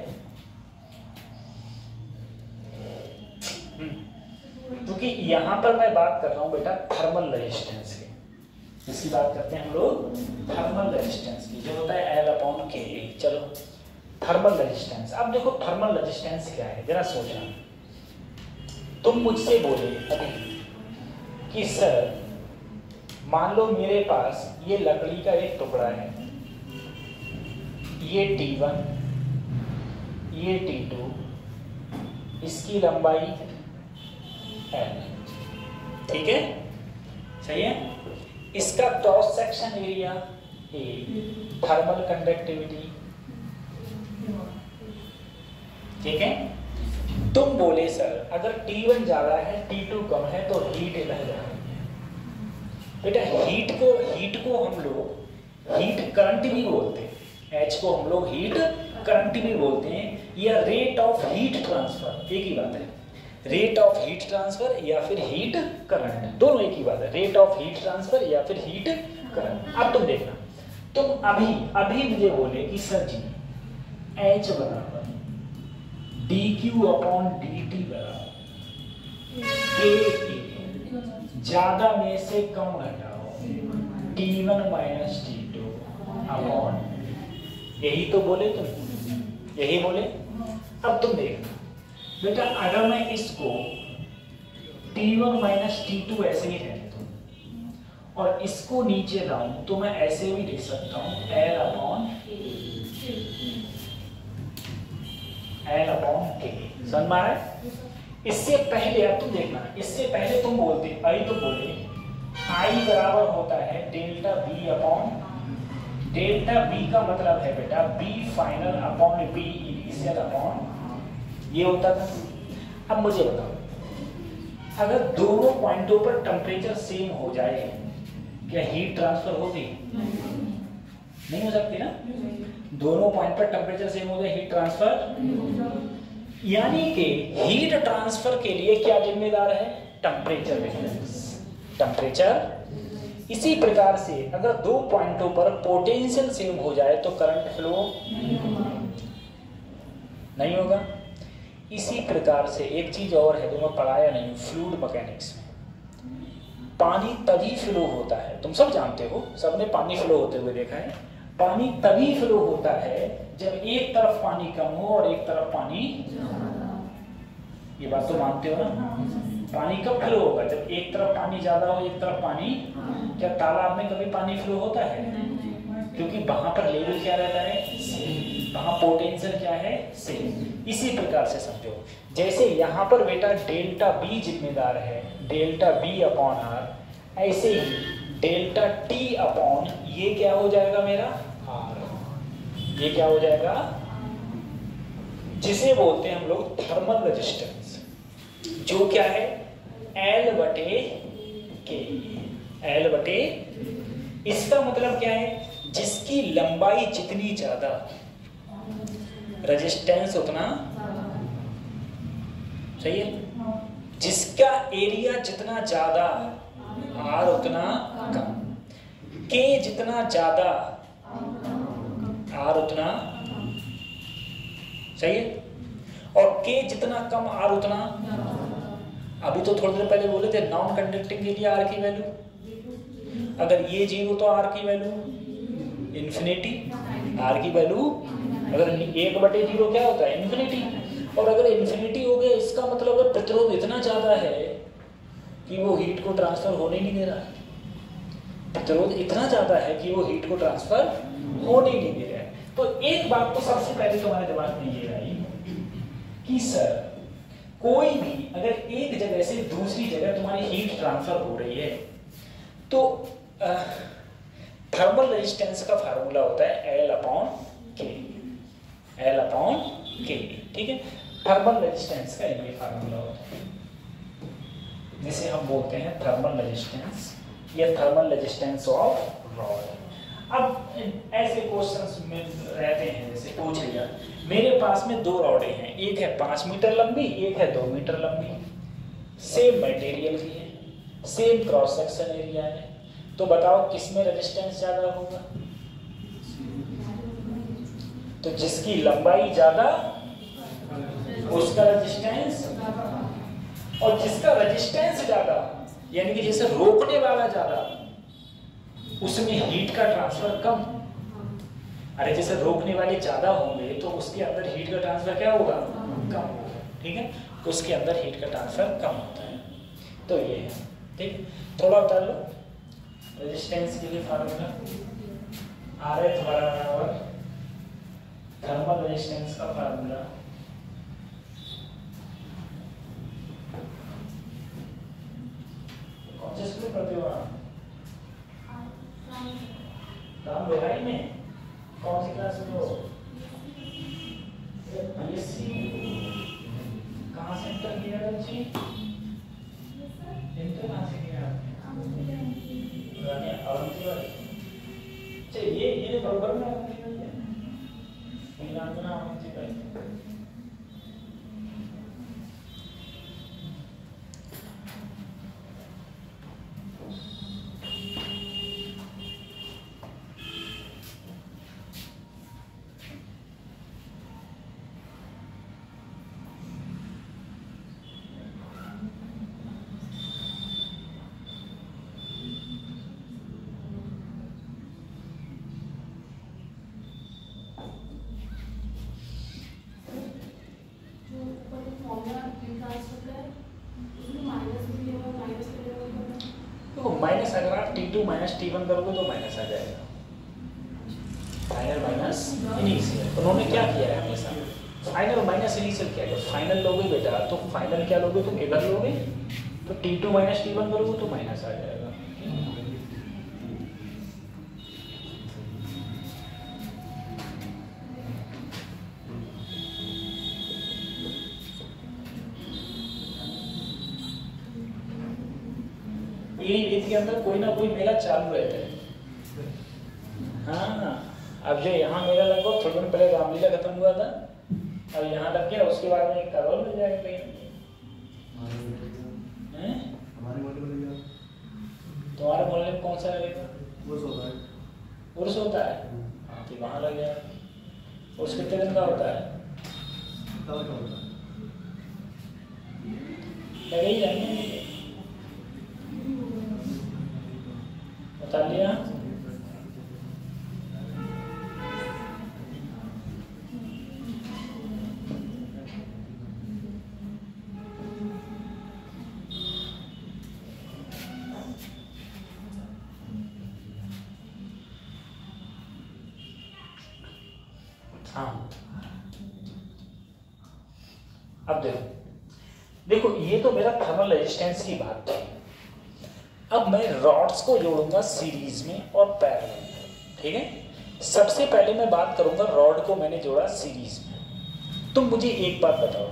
क्योंकि यहाँ पर मैं बात कर रहा हूँ बेटा थर्मल रेजिस्टेंस की। इसकी बात करते हैं हम लोग थर्मल रेजिस्टेंस की, जो होता है L अपॉन K। चलो थर्मल रेजिस्टेंस, अब देखो थर्मल रेजिस्टेंस क्या है, जरा सोचना। तुम मुझसे बोले अभी कि सर मान लो मेरे पास ये लकड़ी का एक टुकड़ा है, ये T1, ये T2, इसकी लंबाई L, ठीक है, सही है। इसका cross section area A, thermal conductivity, ठीक है। तुम बोले सर अगर T1 ज्यादा है T2 कम है तो हीट इधर जाएगी। बेटा हीट को हम लोग हीट करंट भी बोलते हैं, H को हम लोग हीट करंट भी बोलते हैं, या रेट ऑफ हीट ट्रांसफर, एक ही बात है। रेट ऑफ हीट ट्रांसफर या फिर हीट करंट, दोनों एक ही बात है, रेट ऑफ हीट ट्रांसफर या फिर हीट करंट। अब तुम देखना, तुम अभी मुझे बोले कि सर जी H बराबर dq अपॉन dt बराबर K, ज्यादा में से कम घटाओ T1 माइनस T2 अपॉन, यही तो बोले तुम, यही बोले। अब तुम देखना बेटा, अगर मैं इसको T1 माइनस T2 ऐसे ही रहने दूं और इसको नीचे लाऊं तो मैं ऐसे भी लिख सकता हूं L अपॉन K। समझ में आ रहा है? इससे पहले अब तुम देखना, इससे पहले तुम बोलते I बराबर होता है delta B upon, delta B का मतलब है बेटा B final upon B initial upon ये होता था। अब मुझे बताओ अगर दोनों पॉइंटों पर टेम्परेचर सेम हो जाए, क्या हीट ट्रांसफर होगी? नहीं हो सकती ना। दोनों पॉइंट पर टेम्परेचर सेम हो जाए, हीट ट्रांसफर। यानी कि हीट ट्रांसफर के लिए क्या जिम्मेदार है? Temperature difference, temperature. इसी प्रकार से अगर दो पॉइंटों पर पोटेंशियल सेम हो जाए तो करंट फ्लो नहीं होगा। इसी प्रकार से एक चीज और है जो मैं पढ़ाया नहीं, फ्लूइड मैकेनिक्स में पानी तभी फ्लो होता है, तुम सब जानते हो, सबने पानी फ्लो होते हुए देखा है। पानी तभी फ्लो होता है जब एक तरफ पानी कम हो और एक तरफ पानी, ये बात तो मानते हो ना। पानी कब फ्लो होगा? जब एक तरफ पानी ज्यादा हो, एक तरफ पानी। क्या तालाब में कभी पानी फ्लो होता है? क्योंकि वहां पर लेवल क्या रहता है? वहां पोटेंशियल क्या है? सेम। इसी प्रकार से समझो, जैसे यहाँ पर बेटा डेल्टा बी जिम्मेदार है, डेल्टा बी अपॉन आर, ऐसे ही डेल्टा टी अपॉन ये क्या हो जाएगा मेरा? आर। ये क्या हो जाएगा? जिसे बोलते हैं हम लोग थर्मल रेजिस्टेंस, जो क्या है? एल बटे के। एल बटे, इसका मतलब क्या है? जिसकी लंबाई जितनी ज्यादा रेजिस्टेंस उतना, सही है। जिसका एरिया जितना ज्यादा आर उतना कम, के जितना ज्यादा आर उतना, सही है। और के जितना कम आर उतना, अभी तो थोड़ी देर पहले बोले थे नॉन कंडक्टिंग के लिए आर की वैल्यू, अगर ये 0 तो आर की वैल्यू इन्फिनिटी, आर की वैल्यू अगर 1/0 क्या होता है? इन्फिनिटी। और अगर इन्फिनिटी हो गया इसका मतलब है प्रतिरोध इतना ज्यादा है कि वो हीट को ट्रांसफर होने नहीं दे रहा है। प्रतिरोध इतना ज्यादा है कि वो हीट को ट्रांसफर होने नहीं दे रहा है। तो एक बात तो सबसे पहले तुम्हारे दिमाग में ये आई कि सर कोई भी अगर एक जगह से दूसरी जगह तुम्हारी हीट ट्रांसफर हो रही है तो थर्मल रेजिस्टेंस का फार्मूला होता है L अपॉन के। L अपॉन के, ठीक है। थर्मल रेजिस्टेंस का ये फार्मूला होता है जिसे हम बोलते हैं थर्मल रेजिस्टेंस या थर्मल रेजिस्टेंस ऑफ रॉड। अब ऐसे क्वेश्चंस में रहते हैं, जैसे पूछ लिया मेरे पास में दो रॉडें हैं, एक है 5 मीटर लंबी, एक है 2 मीटर लंबी, सेम मटेरियल की है, सेम क्रॉस सेक्शन एरिया है, तो बताओ किसमें रेजिस्टेंस ज्यादा होगा? तो जिसकी लंबाई ज्यादा उसका रेजिस्टेंस, और जिसका रेजिस्टेंस ज्यादा यानी कि जैसे रोकने वाला ज्यादा उसमें हीट का ट्रांसफर कम। अरे जैसे रोकने वाले ज्यादा होंगे तो उसके अंदर हीट का ट्रांसफर क्या होगा? कम होगा, ठीक है। उसके अंदर हीट का ट्रांसफर कम होता है। तो ये है, ठीक। थोड़ा उतार लो रेजिस्टेंस के लिए फार्मूला आ रहा है तुम्हारा बराबर थर्मल रेजिस्टेंस का फार्मूला। कौन से स्कूल पढ़ते हो आप? राम बेहाई में? कौन सी क्लास में हो? बीएससी। कहाँ से इंटर किया बच्ची? इंटर कहाँ से किया आपने? ये बराबर में माइनस, अगर आप T2 माइनस T1 करोगे तो माइनस आ जाएगा, फाइनल माइनस इनिशियल। उन्होंने क्या किया है हमेशा? फाइनल माइनस इनिशियल किया है। फाइनल लोगे बेटा तो फाइनल क्या लोगे तुम? इधर लोगे, तो T2 माइनस T1 करोगे तो माइनस आ जाएगा। पीढ़ीभीत के अंदर कोई ना कोई मेला चालू रहता है। हाँ, अब जो यहाँ मेला लगा थोड़े दिन पहले रामलीला खत्म हुआ था, अब यहाँ लग गया, उसके बाद में एक करोल मिल जाएगा कहीं। हमारे मोहल्ले में लगेगा। तुम्हारे मोहल्ले में कौन सा लगेगा? उर्स होता है। उर्स होता है? हाँ, तो वहाँ लग जाएगा। उर्स कितने दिन का होता है? लगे ही जाएंगे। बता लिया। हाँ, अब देखो ये तो मेरा थर्मल रेजिस्टेंस की बात थी। अब मैं रॉड्स को जोड़ूंगा सीरीज में और पैरेलल में, ठीक है। सबसे पहले मैं बात करूंगा रॉड को मैंने जोड़ा सीरीज में। तुम मुझे एक बात बताओ,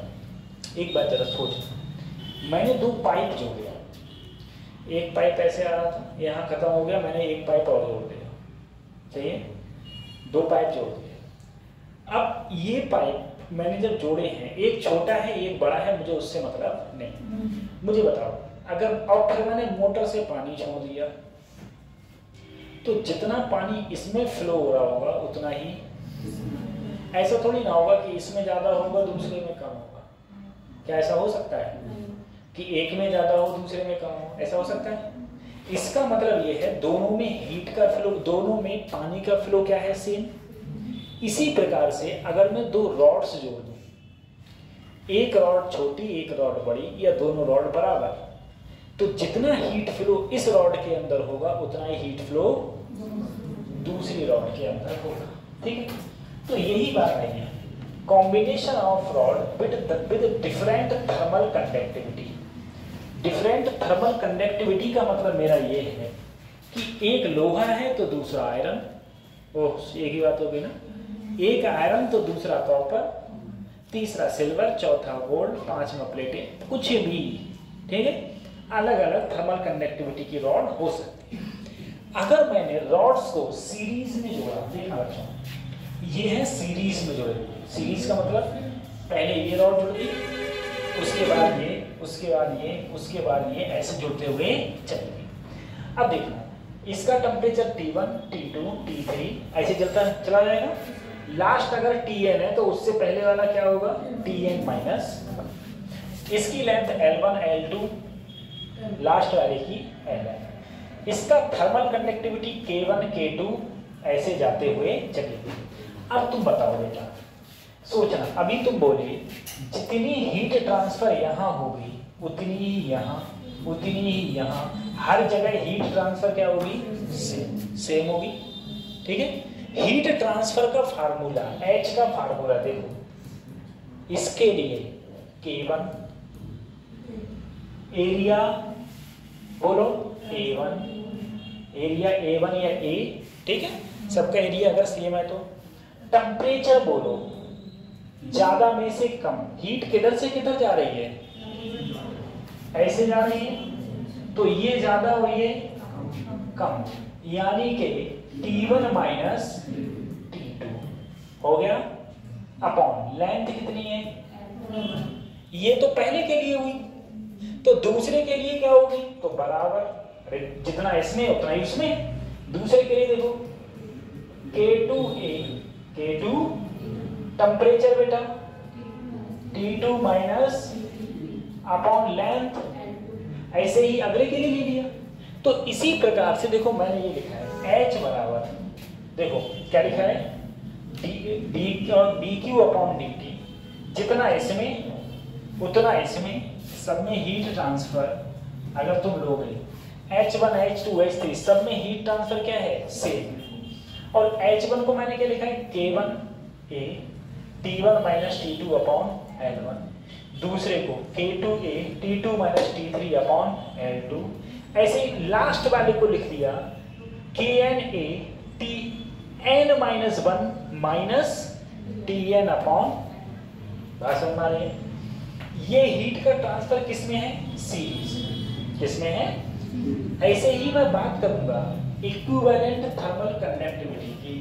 एक बात जरा सोचो। मैंने दो पाइप जोड़े, एक पाइप ऐसे आ रहा था, यहाँ खत्म हो गया, मैंने एक पाइप और जोड़ दिया, सही है, दो पाइप जोड़ दिए। अब ये पाइप मैंने जब जोड़े हैं, एक छोटा है एक बड़ा है, मुझे उससे मतलब नहीं। मुझे बताओ, अगर और फिर मैंने मोटर से पानी छोड़ दिया तो जितना पानी इसमें फ्लो हो रहा होगा उतना ही, ऐसा थोड़ी ना होगा कि इसमें ज्यादा होगा दूसरे में कम होगा। क्या ऐसा हो सकता है कि एक में ज्यादा हो दूसरे में कम हो? ऐसा हो सकता है? इसका मतलब ये है दोनों में हीट का फ्लो, दोनों में पानी का फ्लो क्या है, सेम। इसी प्रकार से अगर मैं दो रॉड्स जोड़ दूं, एक रॉड छोटी एक रॉड बड़ी या दोनों रॉड बराबर, तो जितना हीट फ्लो इस रॉड के अंदर होगा उतना ही हीट फ्लो दूसरी रॉड के अंदर होगा, ठीक है। तो यही बात है, combination of rod with different thermal conductivity. Different thermal conductivity का मतलब मेरा ये है कि एक लोहा है तो दूसरा आयरन, ओह एक ही बात हो गई ना, एक आयरन तो दूसरा कॉपर, तीसरा सिल्वर, चौथा गोल्ड, पांचवा प्लेटें, कुछ भी, ठीक है। अलग अलग थर्मल कंडक्टिविटी की रॉड हो सकती है। अगर मैंने रॉड्स को सीरीज में जोड़ा, देखा बच्चों, ये है सीरीज में जोड़े। सीरीज का मतलब पहले ये रॉड जुड़ गई, उसके बाद ये, उसके बाद ये, उसके बाद ये, ऐसे जुड़ते हुए चलेंगे। अब देखना, इसका टेम्परेचर T1, T2, T3 ऐसे चला जाएगा। लास्ट अगर Tn है तो उससे पहले वाला क्या होगा, Tn माइनस। इसकी लेंथ L1, L2, लास्ट वाले की Ln। इसका थर्मल कंडक्टिविटी K1, K2 ऐसे जाते हुए चलेगी। अब तुम बताओ बेटा, सोचना, अभी तुम बोले जितनी हीट ट्रांसफर यहाँ होगी उतनी ही यहाँ, उतनी ही यहाँ, हर जगह हीट ट्रांसफर क्या होगी, सेम होगी, ठीक है। हीट ट्रांसफर का फार्मूला, H का फार्मूला देखो, इसके लिए K1 एरिया बोलो A1, एरिया A1 या A, ठीक है, सबका एरिया अगर सेम है तो। टेम्परेचर बोलो, ज्यादा में से कम, हीट किधर से किधर जा रही है, ऐसे जा रही है, तो ये ज्यादा और ये कम, यानी कि T1 माइनस T2 हो गया, अपॉन लेंथ कितनी है, ये तो पहले के लिए हुई, तो दूसरे के लिए क्या होगी, तो बराबर, जितना इसमें उतना ही उसमें। दूसरे के लिए देखो K2A, K2 टेम्परेचर बेटा T2 माइनस अपॉन लेंथ, ऐसे ही अगले के लिए ले लिया। तो इसी प्रकार से देखो मैंने ये लिखा है H बराबर, देखो क्या लिखा है, dq अपॉन dt, जितना इसमें उतना इसमें, सब में हीट ट्रांसफर अगर तुम लोगे H1, H2, H3 सब में हीट ट्रांसफर क्या है, सेम। और H1 को मैंने क्या लिखा है, K1A T1 minus T2 upon L1, दूसरे को K2A T2 minus T3 upon L2, ऐसे ही लास्ट वाले को लिख दिया KNA Tn minus 1 minus Tn upon, भाषण मारे। ये हीट का ट्रांसफर किसमें है, सीरीज, किसमें है, ऐसे ही मैं बात करूंगा इक्विवेलेंट थर्मल कंडक्टिविटी की।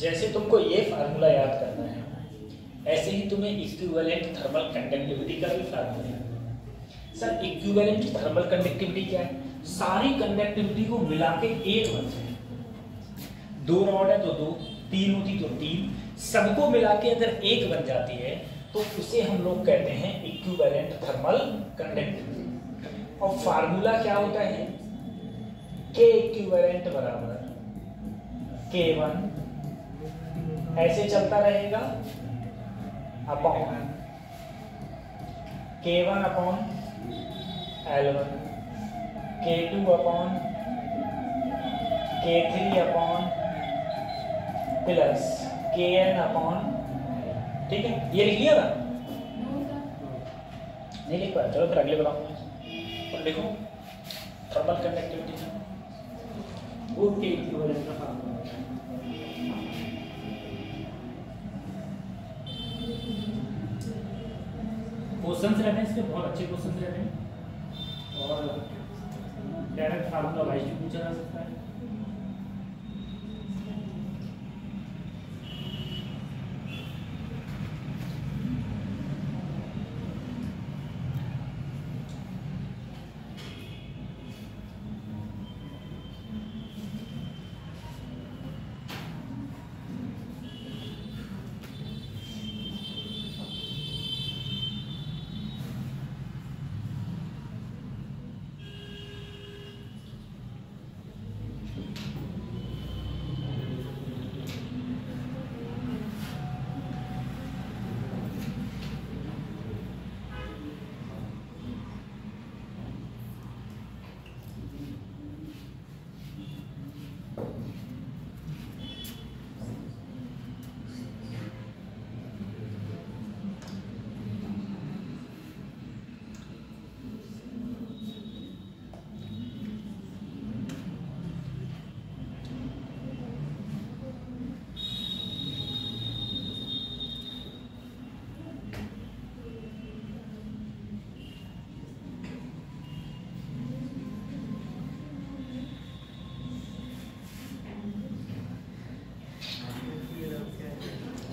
जैसे तुमको ये फार्मूला याद करना है, ऐसे ही तुम्हें इक्विवेलेंट थर्मल कंडक्टिविटी का भी फार्मूला याद करना है। सर इक्विवेलेंट थर्मल कंडक्टिविटी क्या है? सारी कंडक्टिविटी को मिला के एक बन जाए। 2 रॉड है तो 2, 3 होती तो 3, सबको मिला के अगर एक बन जाती है तो उसे हम लोग कहते हैं इक्विवेलेंट थर्मल कंडक्टिविटी। और फार्मूला क्या होता है? K इक्विवेलेंट बराबर K1 ऐसे चलता रहेगा upon K1 upon L1, K2 upon K3 upon plus Kn upon, ठीक है? ये लिख लिया था? नहीं लिख पाया, चलो फिर अगले बताऊंगा। और देखो थर्मल कंडक्टिविटी वो K इक्विवेलेंट का फार्मूला। क्वेश्चंस रहते हैं इसके, बहुत अच्छे क्वेश्चंस रहते हैं और डायरेक्ट फार्मूला वाइज भी पूछा जा सकता है।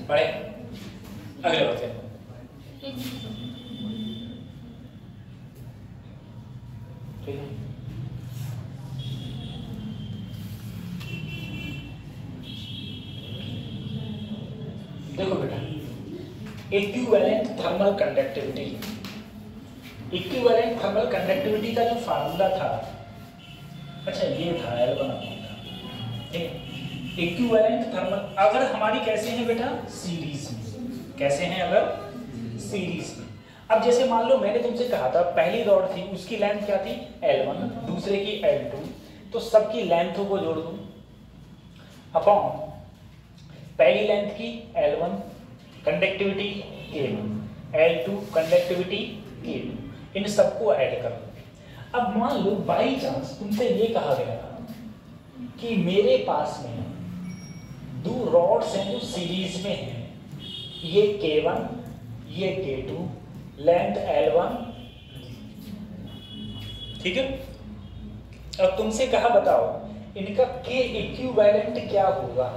पढ़े अगले बात है। ठीक है, देखो बेटा equivalent thermal conductivity, equivalent thermal conductivity का जो फार्मूला था, अच्छा ये था L1 ठीक है। इक्विवेलेंट थर्मल अगर हमारी कैसे हैं बेटा? सीरीज में। कैसे हैं अगर? सीरीज में। अब जैसे मान लो मैंने तुमसे कहा था पहली रॉड थी उसकी लेंथ क्या थी? L1, दूसरे की L2, तो सबकी लेंथों को जोड़ दूं अपॉन पहली लेंथ की L1 conductivity K1, L2 conductivity K2, इन सबको ऐड कर दो। अब मान लो बाई चांस तुमसे ये कहा गया था कि मेरे पास में 2 रॉड्स हैं जो सीरीज में हैं, ये K1 ये K2, लेंथ L1, ठीक है। अब तुमसे कहा बताओ इनका K इक्विवेलेंट क्या होगा?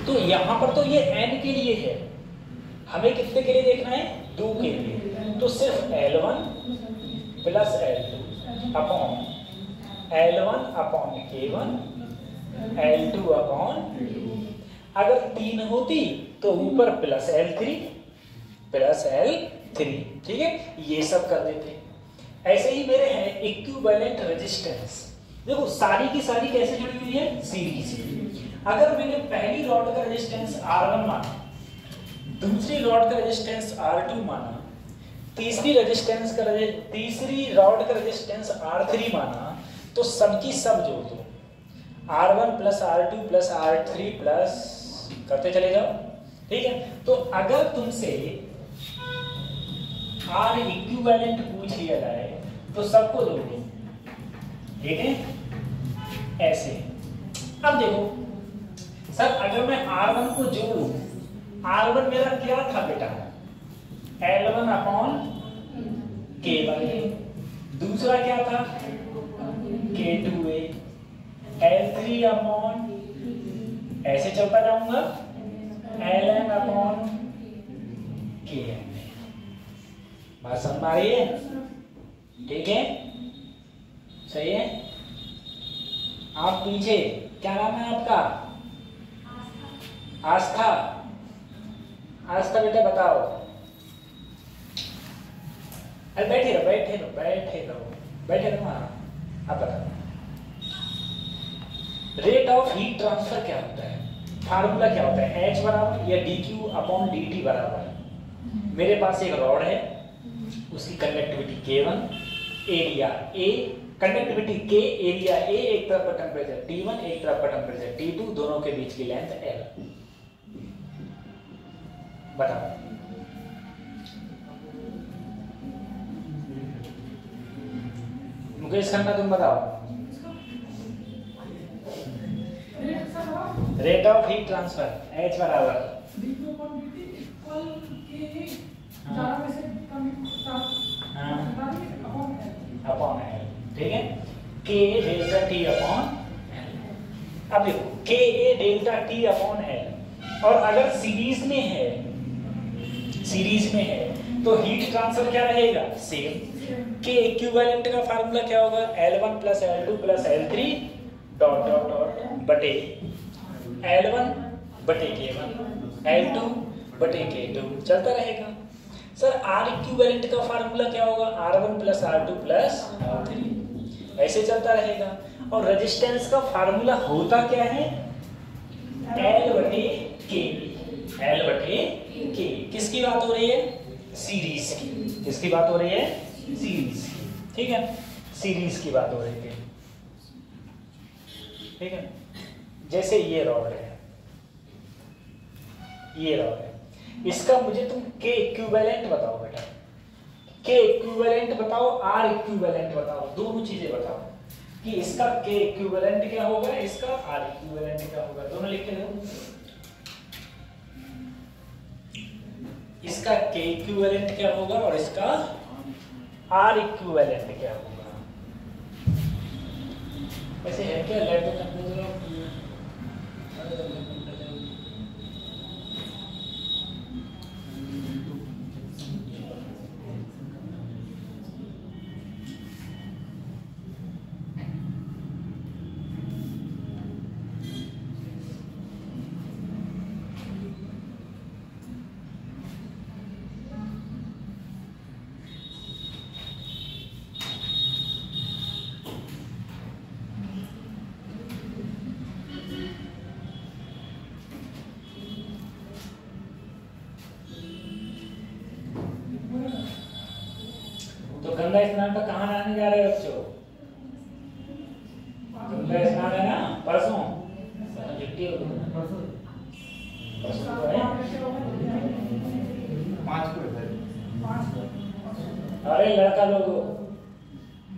तो यहां पर तो ये N के लिए है, हमें कितने के लिए देखना है? 2 के लिए। तो सिर्फ L1 plus L2 upon L1 upon K1 L2 upon, अगर 3 होती तो ऊपर प्लस L3, ठीक है, ये सब कर देते। ऐसे ही मेरे हैं इक्विवेलेंट रेजिस्टेंस। देखो सारी की सारी कैसे जुड़ी हुई है, सीरीज। अगर मैंने पहली रॉड का रेजिस्टेंस R1 माना, दूसरी रॉड का रेजिस्टेंस R2 माना, तीसरी रॉड का रेजिस्टेंस R3 माना, तो सबकी सब जोड़ दो, R1 plus R2 plus R3 plus करते चले जाओ, ठीक है। तो अगर तुमसे R इक्विवेलेंट पूछ लिया जाए तो सबको जोड़ो, ठीक है, ऐसे। अब देखो सर, अगर मैं R1 को जोड़ूं, R1 मेरा क्या था बेटा, L1 अपॉन K1A, दूसरा क्या था K2A, L3 अपॉन, ऐसे चलता जाऊंगा, Ln अपॉन Kn। बात समझ आ रही है, ठीक है, सही है। आप पीछे, क्या नाम है आपका, आस्था, आस्था बेटा बताओ। अरे बैठे रहो, आप बताओ। रेट ऑफ हीट ट्रांसफर क्या होता है, फार्मूला क्या होता है, H बराबर या dQ अपॉन dt बराबर। मेरे पास एक रॉड है, उसकी conductivity K1, area A, conductivity K, area A, एक तरफ का टेम्परेचर T1, एक तरफ का टेम्परेचर T2, दोनों के बीच की लेंथ L। बताओ मुकेश खन्ना, तुम बताओ। Rate of heat transfer H बराबर अपॉन L, ठीक है, K delta T upon L। अब देखो K delta T upon L, और अगर सीरीज में है तो हीट ट्रांसफर क्या रहेगा, सेम। K इक्विवेलेंट का फार्मूला क्या होगा, L1 plus L2 plus L3 dot dot dot बटे L1 बटे K1 L2 बटे K2, चलता रहेगा। सर R इक्विवेलेंट का फार्मूला क्या होगा, R1 plus R2 plus R3, ऐसे चलता रहेगा। और रेजिस्टेंस का फार्मूला होता क्या है, L बटे K। किसकी बात हो रही है, सीरीज की। किसकी बात हो रही है, सीरीज की, ठीक है, सीरीज की बात हो रही है, ठीक है। जैसे ये रॉड है, इसका मुझे तुम K इक्विवेलेंट बताओ बेटा, K इक्विवेलेंट बताओ, R इक्विवेलेंट बताओ, दोनों चीजें बताओ कि इसका K इक्विवेलेंट क्या होगा, इसका R इक्विवेलेंट क्या होगा, दोनों लिख के दो। इसका K इक्विवेलेंट क्या होगा और इसका R इक्विवेलेंट क्या होगा। वैसे है क्या लेट गंगा स्नान का कहाँ नहाने जा रहे हो बच्चों, गंगा स्नान है ना, परसों छुट्टी हो गई, परसों तो है 5 को है। अरे लड़का लोग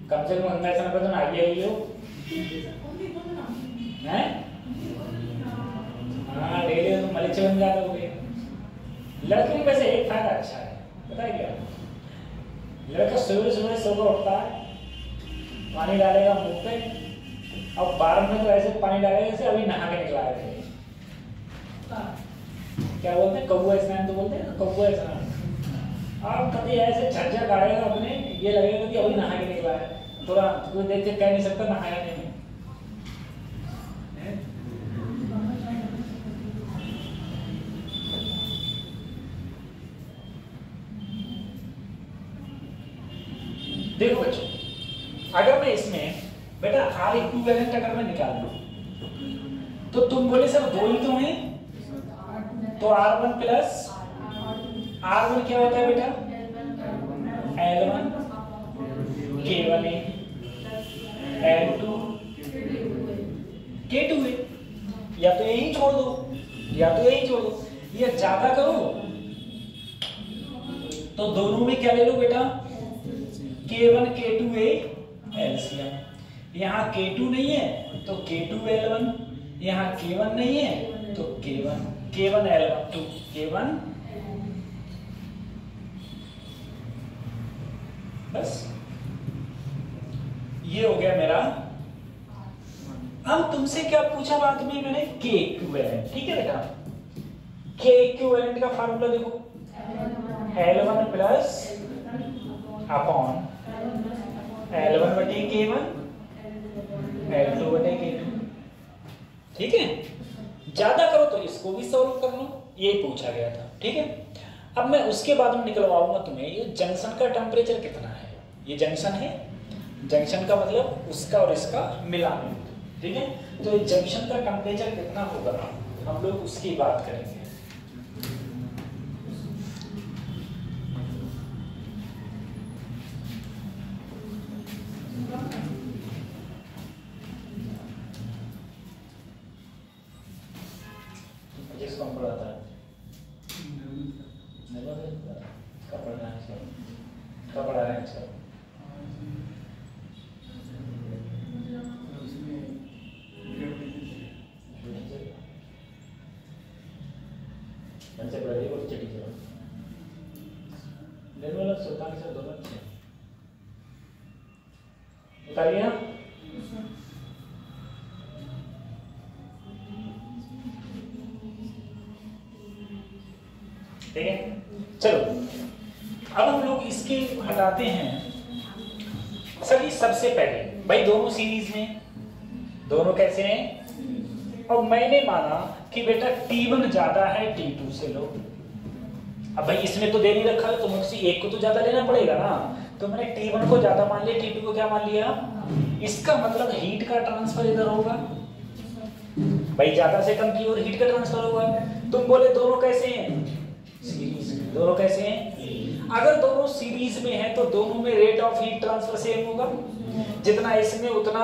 कम से कम गंगा स्नान पर तो नहाइए ही हो, हैं? हाँ डेली तुम मलिच्छ बन जाते हो। लड़के में वैसे एक फायदा अच्छा है, पता है क्या, लड़का सुबह सोकर उठता है, पानी डालेगा मुंह पे, और 12 में तो ऐसे पानी डालेगा जैसे अभी नहा के निकला है। क्या बोलते हैं, कौवा स्नान तो बोलते हैं ना, कौवा स्नान। आप कभी ऐसे झकझक आएगा अपने ये लगेगा कि अभी नहा के निकला है, थोड़ा कोई देख के कह नहीं सकता नहाया नहीं है। देखो बच्चों, अगर मैं इसमें बेटा आर इक्विवेलेंट अगर मैं निकाल लूं तो तुम बोले सर दो ही तो हैं, तो R1 प्लस R1 क्या होता है बेटा, L1 K1 है, L2 K2 है। या तो यही छोड़ दो या तो यही छोड़ दो, ये ज्यादा करो तो दोनों में क्या ले लो बेटा, K1 K2 है एलसीएम। यहाँ K2 नहीं है तो K2 L1, यहाँ K1 नहीं है तो K1 L1 तो K1, बस ये हो गया मेरा। अब तुमसे क्या पूछा बाद में मैंने, K इक्विवेलेंट, ठीक है बेटा। K इक्विवेलेंट का फार्मूला देखो, L1 प्लस अपॉन L1 बटे K1 L2 बटे K2, ठीक है। ज्यादा करो तो इसको भी सॉल्व कर लो, ये पूछा गया था, ठीक है। अब मैं उसके बाद में निकलवाऊंगा तुम्हें ये जंक्शन का टेम्परेचर कितना है। ये जंक्शन है, जंक्शन का मतलब उसका और इसका मिलान, ठीक है। तो ये जंक्शन का टेम्परेचर कितना होगा हम लोग उसकी बात करेंगे। जिसको हम पढ़ाता है कपड़ा है सर, से बड़े और चटी से निर्मला सुल्तान से दोनों अच्छे बताइए ना। ठीक है, चलो अब हम लोग इसके हटाते हैं। सभी सबसे पहले भाई दोनों सीरीज में, दोनों कैसे हैं, और मैंने माना कि बेटा T1 ज्यादा है T2 से लो। अब भाई इसमें तो दे नहीं रखा है तो मुझसे एक को तो ज्यादा लेना पड़ेगा ना, तो मैंने T1 को ज्यादा मान लिया, T2 को क्या मान लिया। इसका मतलब हीट का ट्रांसफर इधर होगा भाई, ज्यादा से कम की ओर हीट का ट्रांसफर होगा। तुम बोले दोनों कैसे हैं, सीरीज, दोनों कैसे हैं। अगर दोनों सीरीज में है तो दोनों में rate of heat transfer same होगा, जितना इसमें उतना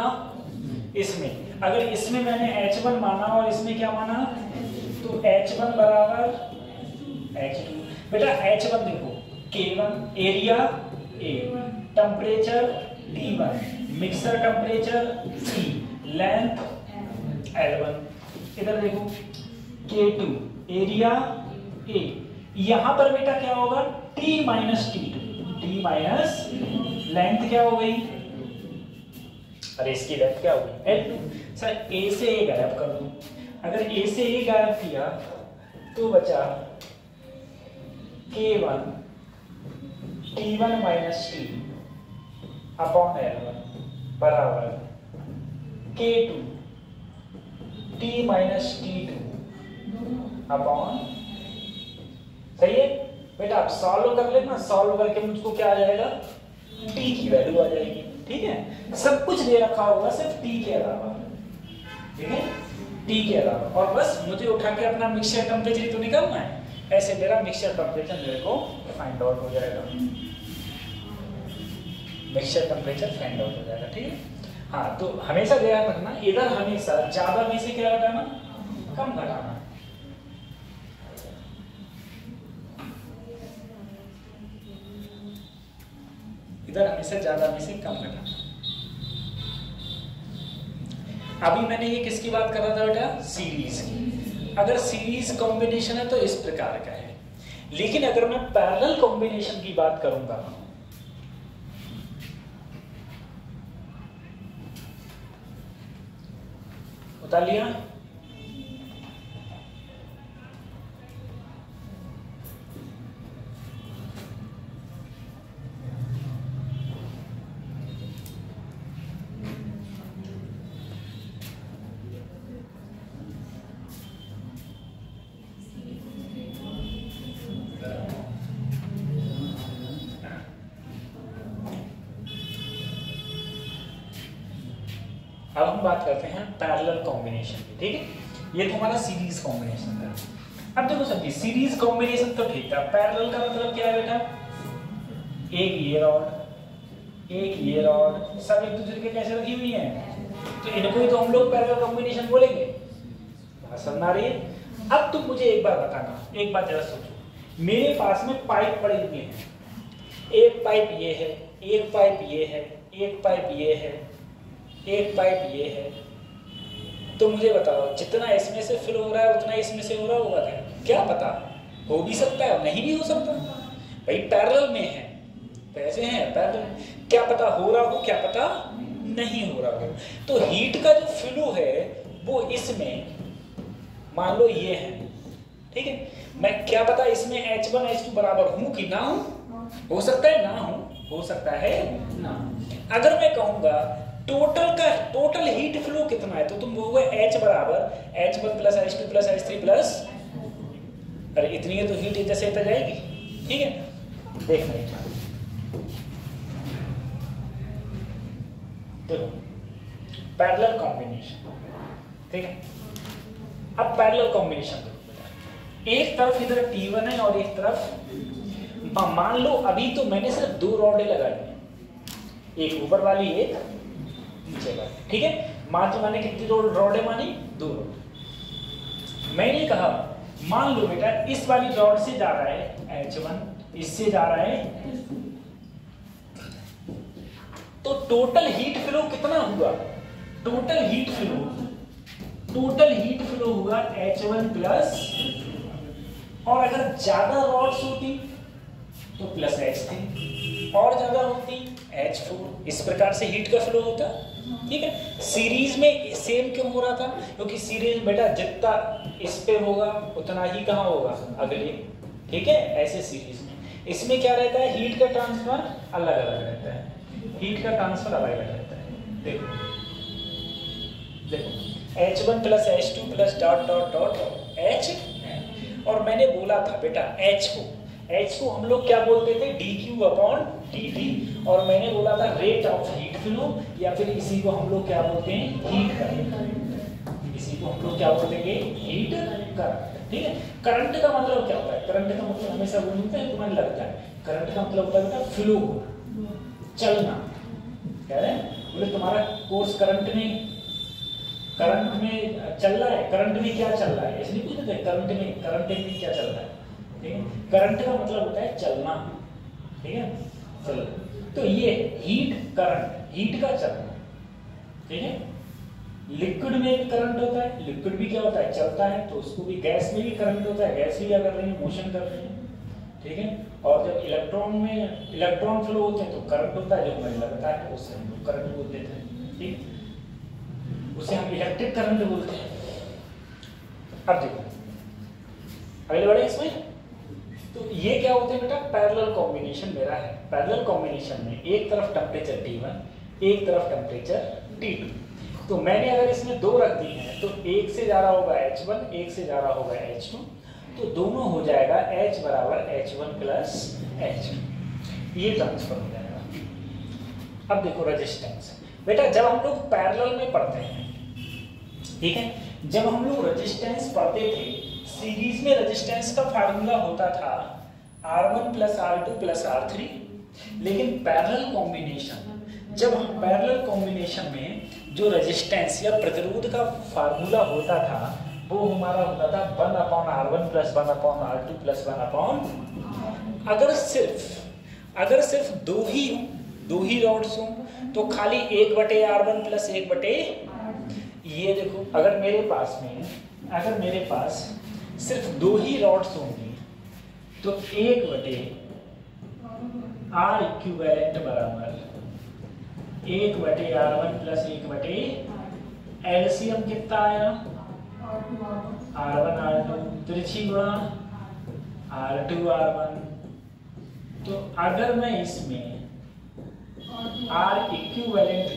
इसमें। अगर इसमें मैंने H1 माना और इसमें क्या माना, तो H1 बराबर H2। बेटा H1 देखो, K1 area A, temperature T1, mixer temperature T, length L1। इधर देखो K2 एरिया A, यहां पर बेटा क्या होगा T minus T2, T minus length क्या हो गई, अरे इसकी लेंथ क्या हो गई L2। सर A से A गायब कर दूं, अगर A से A गायब किया तो बचा K1 T1 minus T upon L1 बराबर K2 T minus T2 upon, सही है बेटा। आप सॉल्व कर लेना, सॉल्व करके मुझको क्या आ जाएगा, T की वैल्यू आ जाएगी, ठीक है। सब कुछ दे रखा होगा सिर्फ T के अलावा, ठीक है, T के अलावा। और बस मुझे उठा के अपना मिक्सचर टेम्परेचर तो निकालना है, ऐसे मेरा मिक्सचर टेम्परेचर मेरे को फाइंड आउट हो जाएगा, मिक्सचर टेम्परेचर फाइंड आउट हो जाएगा, ठीक है। हाँ तो हमेशा ध्यान रखना, इधर हमेशा ज्यादा में से क्या घटाना, कम घटाना। इधर हमेशा ज्यादा में से कम घटाना। अभी मैंने ये किसकी बात कर रहा था बेटा, सीरीज की। अगर सीरीज कॉम्बिनेशन है तो इस प्रकार का है, लेकिन अगर मैं पैरेलल कॉम्बिनेशन की बात करूंगा, बता लिया। अब हम बात करते हैं पैरेलल कॉम्बिनेशन की, ठीक है। ये तो हमारा सीरीज कॉम्बिनेशन था। अब देखो सर, सीरीज कॉम्बिनेशन तो ठीक था, पैरेलल का मतलब क्या है बेटा, एक ये रॉड सब एक दूसरे के कैसे रखी हुई है, तो इनको ही तो हम लोग पैरेलल कॉम्बिनेशन बोलेंगे। बात समझ आ रही है? अब तुम मुझे एक बार बताना, एक बात जरा सोचो, मेरे पास में पाइप पड़े हुए हैं, एक पाइप ये है, एक पाइप ये है, एक पाइप ये है, एक पाइप ये है, तो मुझे बताओ जितना इसमें से फिल हो रहा है उतना इसमें से हो रहा होगा क्या पता, हो भी सकता है नहीं भी हो सकता, भाई पैरेलल में है, पैसे हैं पैरेलल, क्या पता हो रहा हो, क्या पता नहीं हो रहा हो। तो हीट का जो फ्लो है वो इसमें मान लो ये है, ठीक है, मैं क्या पता इसमें H1 H2 बराबर हूं कि ना हूं, हो सकता है ना हो सकता है ना। अगर मैं कहूंगा टोटल हीट फ्लो कितना है, तो तुम बोलोगे H बराबर H1 plus H2 plus H3 plus, अरे इतनी है तो हीट इधर से इधर जाएगी, ठीक है। देखना देखो पैरेलल कॉम्बिनेशन, ठीक है। अब पैरेलल कॉम्बिनेशन देखो बेटा, एक तरफ इधर T1 है और एक तरफ, मान लो अभी तो मैंने सिर्फ दो रॉडें लगाई हैं, एक ऊपर वाली एक नीचे वाली, ठीक है। मात्र मैंने कितनी रॉडें मानी, दो रॉड। मैंने कहा मान लो बेटा इस वाली रॉड से जा रहा है H1, इससे जा रहा है, तो टोटल हीट फ्लो कितना हुआ, टोटल हीट फ्लो हुआ H1 प्लस, और अगर ज्यादा रॉड्स होती तो प्लस H3, और ज्यादा होती H4, इस प्रकार से हीट का फ्लो होता, ठीक है। सीरीज में सेम क्यों हो रहा था, क्योंकि सीरीज बेटा जितना इस पे होगा उतना ही कहाँ होगा अगले, ठीक है। ऐसे सीरीज में इसमें क्या रहता है, हीट का ट्रांसफर अलग अलग रहता है, हीट का ट्रांसफर अलग अलग रहता है। देखो H1 plus H2 plus dot dot dot H, और मैंने बोला था बेटा H को हम लोग क्या बोलते थे, dQ/dt, और मैंने बोला था रेट ऑफ हीट फ्लो, या फिर इसी को हम लोग क्या बोलते हैं, हीट करंट, इसी को हम लोग क्या बोलते हैं, हीट करंट, ठीक है। करंट का मतलब क्या होता है, करंट का मतलब हमेशा बोलते हैं तुम्हें लगता है, करंट का मतलब होता है बेटा फ्लो, चलना, कह रहे हैं बोले तुम्हारा कोर्स करंट में चल रहा है, करंट में क्या चल रहा है, इसलिए पूछते थे करंट में क्या चल रहा है, ठीक है। करंट का मतलब होता है चलना, ठीक है। चलो तो ये हीट करंट, हीट का चलना, ठीक है। लिक्विड में भी करंट होता है, लिक्विड भी क्या होता है, चलता है, तो उसको भी, गैस में भी करंट होता है, गैस भी क्या कर रही है, मोशन कर रही है, ठीक है। और जब इलेक्ट्रॉन फ्लो होते हैं तो करंट होता है, जो हमें लगता है उससे हम लोग करंट बोल देते हैं, ठीक, उसे हम इलेक्ट्रिक करंट बोलते हैं। अब देखो अगले बढ़े इसमें, तो ये क्या होते हैं बेटा, पैरेलल कॉम्बिनेशन मेरा है। पैरेलल कॉम्बिनेशन में एक तरफ टेम्परेचर T1, एक तरफ टेम्परेचर T2, तो मैंने अगर इसमें दो रख दी हैं तो एक से जा रहा होगा H1, एक से जा रहा होगा H2, तो दोनों हो जाएगा H बराबर H1 प्लस H2, ये ट्रांसफर हो जाएगा। अब देखो रेजिस्टेंस बेटा, जब हम लोग पैरेलल में पढ़ते हैं, ठीक है, जब हम लोग रेजिस्टेंस पढ़ते थे, सीरीज में रेजिस्टेंस का फार्मूला होता था R1 plus R2 plus R3, लेकिन पैरेलल कॉम्बिनेशन, जब हम पैरेलल कॉम्बिनेशन में जो रेजिस्टेंस या प्रतिरोध का फार्मूला होता था वो हमारा होता था 1/R1 प्लस 1/R2 प्लस 1/, अगर सिर्फ दो ही रॉड्स हों तो खाली 1/R1 प्लस 1/, ये देखो अगर मेरे पास सिर्फ दो ही रॉड्स होंगी तो 1/R इक्विवेलेंट बराबर 1/R1 प्लस 1/, एलसीएम कितना आया, R1 R2 तिरछी गुणा R2 R1, तो अगर मैं इसमें R इक्विवेलेंट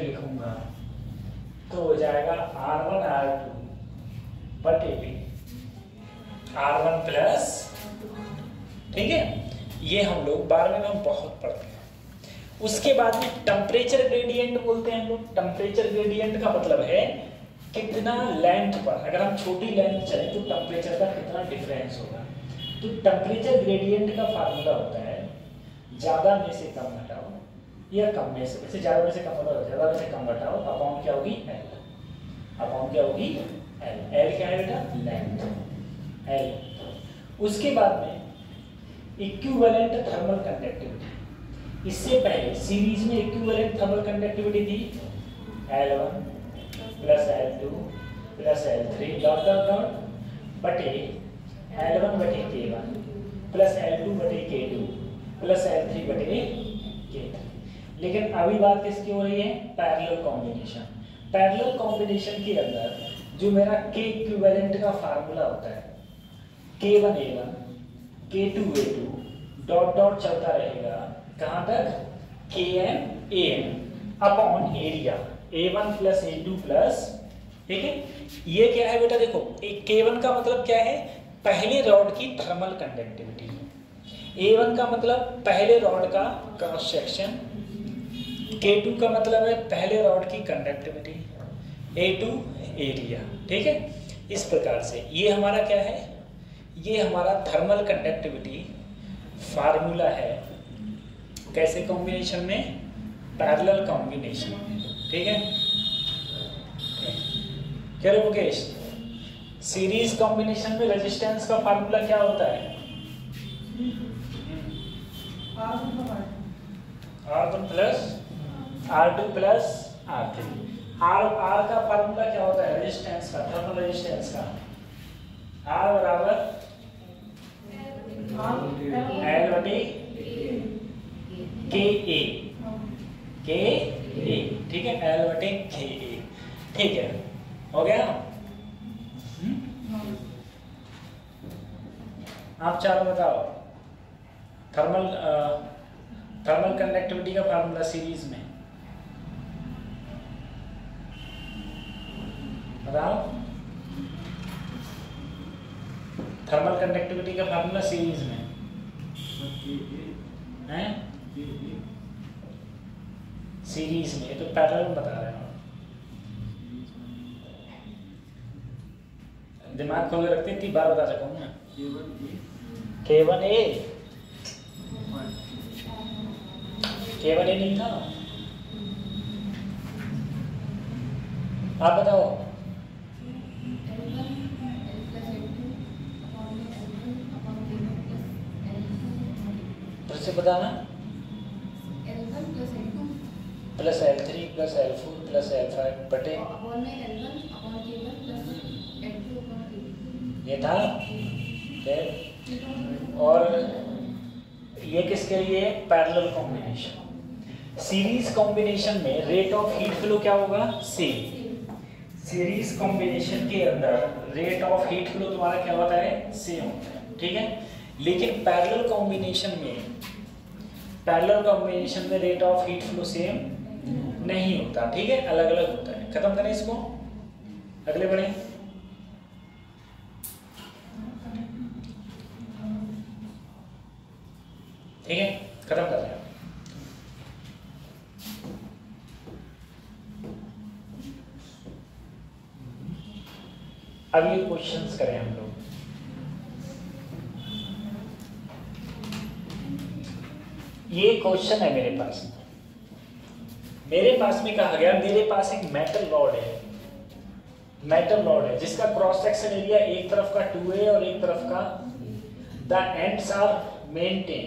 लिखूंगा, तो हो जाएगा R1 R2 बटे R1 प्लस, ठीक है। ये हम लोग 12वीं में हम बहुत पढ़ते हैं। उसके बाद में टेम्परेचर ग्रेडियंट बोलते हैं हम लोग। टेम्परेचर ग्रेडियंट का मतलब है कितना लेंथ पर, अगर हम छोटी लेंथ चले तो टेम्परेचर का कितना डिफरेंस होगा। तो टेम्परेचर ग्रेडियंट का फार्मूला होता है ज़्यादा में से कम घटाओ या कम में से, वैसे ज़्यादा में से कम घटाओ, ज़्यादा में से कम घटाओ, अपॉन क्या होगी एल, अपॉन क्या होगी एल। एल क्या है बेटा लेंथ एल। उसके बाद में इक्विवेलेंट थर्मल कंडक्टिविटी। इससे पहले सीरीज में इक्विवेलेंट थर्मल कंडक्टिविटी थी L1 plus L2 plus L3 dot dot dot बटे L1 बटे K1 प्लस L2 बटे K2 प्लस L3 बटे K3। लेकिन अभी बात किसकी हो रही है? Parallel combination. पैरेलल कॉम्बिनेशन के अंदर जो मेरा K इक्विवेलेंट का फार्मूला होता है K1 A1 K2 A2 dot dot चलता रहेगा कहाँ तक? Kn An upon area A1 plus A2 plus, ठीक है। ये क्या है बेटा? देखो K1 का मतलब क्या है? पहले रॉड की थर्मल कंडक्टिविटी। A1 का मतलब पहले रॉड का क्रॉस सेक्शन। K2 का मतलब है पहले रॉड की कंडक्टिविटी। A2 एरिया, ठीक है। इस प्रकार से ये हमारा क्या है? ये हमारा थर्मल कंडक्टिविटी फार्मूला है। कैसे कॉम्बिनेशन में? पैरेलल कॉम्बिनेशन में, ठीक है। क्या रे मुकेश? सीरीज कॉम्बिनेशन में रेजिस्टेंस का फार्मूला क्या होता है? R1 plus R2 plus R3। R का फार्मूला क्या होता है? रेजिस्टेंस का, थर्मल रेजिस्टेंस का। R बराबर L बटे KA, KA, ठीक है। L बटे KA, ठीक है। हो गया? आप चारों बताओ। थर्मल कंडक्टिविटी का फार्मूला सीरीज में बताओ। थर्मल कंडक्टिविटी का फार्मूला सीरीज में है? सीरीज में, तो पैरेलल में बता रहे हैं। दिमाग खोल के रखते 3 बार बता सका हूँ ना। K1A K1A नहीं था। आप बताओ। फिर से बताना। Plus L3 plus L4 plus L5 बटे ये था। और ये किसके लिए? Parallel combination. सीरीज कॉम्बिनेशन में रेट ऑफ हीट फ्लो क्या होगा? सेम। सीरीज कॉम्बिनेशन के अंदर रेट ऑफ हीट फ्लो तुम्हारा क्या होता है? सेम होता है, ठीक है। लेकिन पैरेलल कॉम्बिनेशन में rate of heat flow same नहीं होता, ठीक है, अलग अलग होता है। खत्म करें इसको, अगले बढ़े। ठीक है, खत्म कर रहे हैं। अब ये क्वेश्चंस करें हम लोग। ये क्वेश्चन है मेरे पास में कहा गया, मेरे पास एक मेटल रॉड है जिसका क्रॉस सेक्शन एरिया एक तरफ का 2A और एक तरफ का, the ends are maintain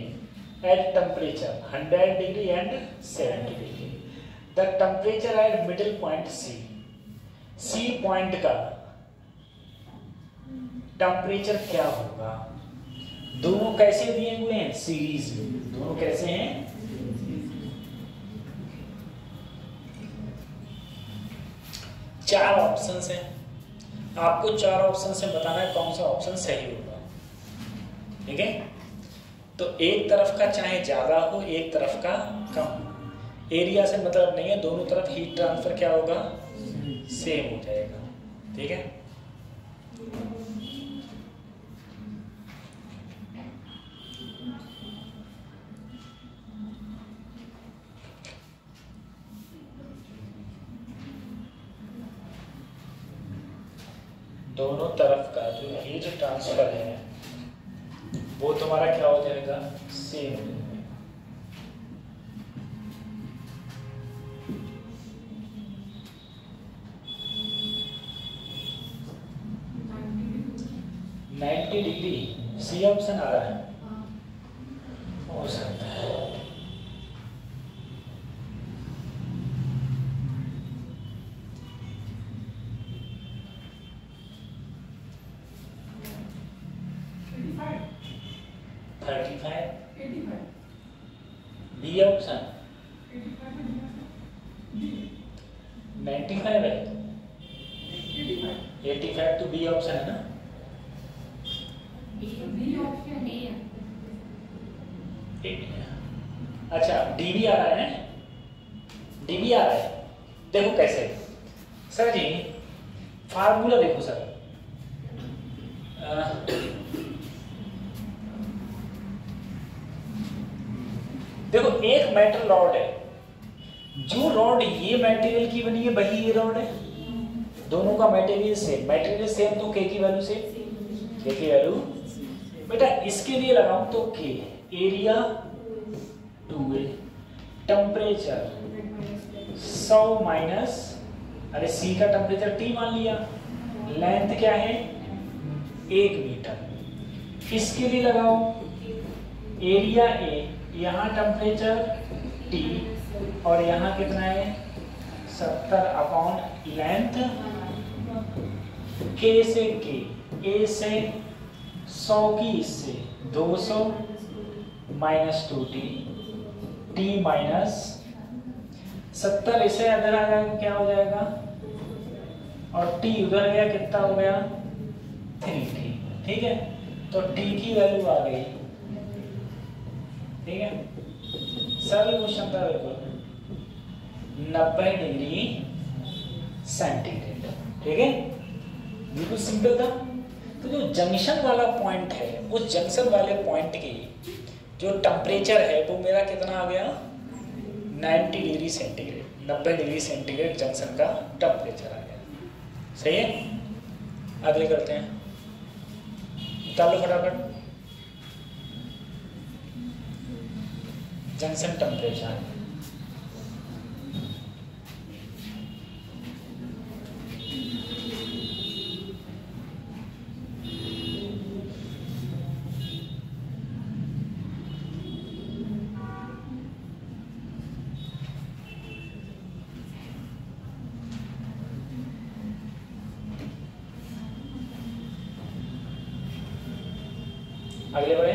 at temperature 100 degree and 70 degree. The temperature at middle point C point का टेम्परेचर क्या होगा? दोनों कैसे दिए हुए हैं? सीरीज में। दोनों कैसे हैं? चार ऑप्शंस हैं, आपको 4 ऑप्शन से बताना है कौन सा ऑप्शन सही होगा, ठीक है। तो एक तरफ का चाहे ज्यादा हो, एक तरफ का कम, एरिया से मतलब नहीं है, दोनों तरफ हीट ट्रांसफर क्या होगा? सेम हो जाएगा, ठीक है। दोनों तरफ का जो हीट ट्रांसफर है वो तुम्हारा क्या हो जाएगा, सेम। 90 डिग्री, सी ऑप्शन आ रहा है, हो सकता है। बी ऑप्शन 95 है, 85 तो बी ऑप्शन है ना। अच्छा डी आ रहा है, डी आ रहा है। देखो कैसे सर जी, फार्मूला देखो सर, देखो एक मेटल रॉड है, जो रॉड ये मटेरियल की बनी है वही ये रॉड है, दोनों का मटेरियल सेम, तो के की वैल्यू सेम, के की वैल्यू बेटा इसके लिए लगाऊं तो के, एरिया 2a, टेम्परेचर 100 माइनस, अरे सी का टेम्परेचर T मान लिया, लेंथ क्या है 1 मीटर, इसके लिए लगाओ एरिया A, यहाँ टेम्परेचर T और यहाँ कितना है 70 अपॉन लेंथ, K से K, A से 100 की इससे 200 माइनस 2T, T माइनस 70 इसे अगर आ जाएगा क्या हो जाएगा, और T उधर गया कितना हो गया 3T, ठीक है। तो T की वैल्यू आ गई, ठीक है। सरल क्वेश्चन था बिल्कुल, 90 डिग्री सेंटीग्रेड, ठीक है, बिल्कुल सिंपल था। तो जो जंक्शन वाला पॉइंट है, उस जंक्शन वाले पॉइंट की जो टेम्परेचर है वो मेरा कितना आ गया 90 degree centigrade, 90 degree centigrade junction का टेम्परेचर आ गया, सही है। अगले करते हैं, निकालो फटाफट जंक्शन टेम्परेचर। अगले बढ़े,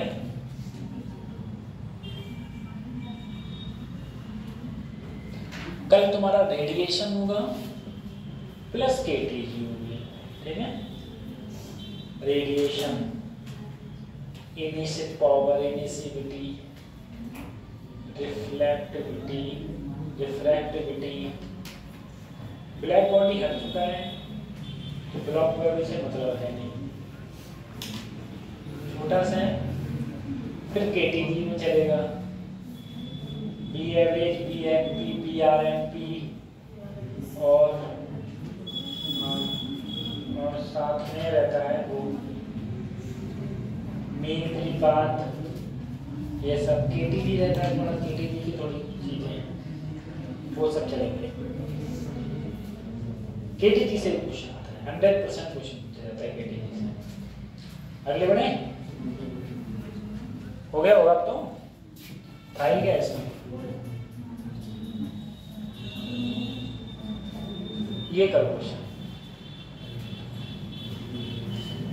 कल तुम्हारा रेडिएशन होगा प्लस केटीजी होगी, ठीक है। Radiation, emissive power, emissivity, reflectivity, refractivity, black body हट चुका है तो ब्लॉक बॉडी से मतलब है नहीं, छोटा सा है, फिर केटीजी में चलेगा, v average, v m p, v r m p, और साथ में रहता है वो मेन त्रिपात, ये सब केटीजी रहता है, थोड़ा केटीजी की थोड़ी चीजें वो सब चलेंगे। केटीजी से क्वेश्चन आता है, 100% क्वेश्चन पूछा जाता है केटीजी से। अगले बढ़े, हो गया होगा अब तो, था ही क्या इसमें, ये करो क्वेश्चन।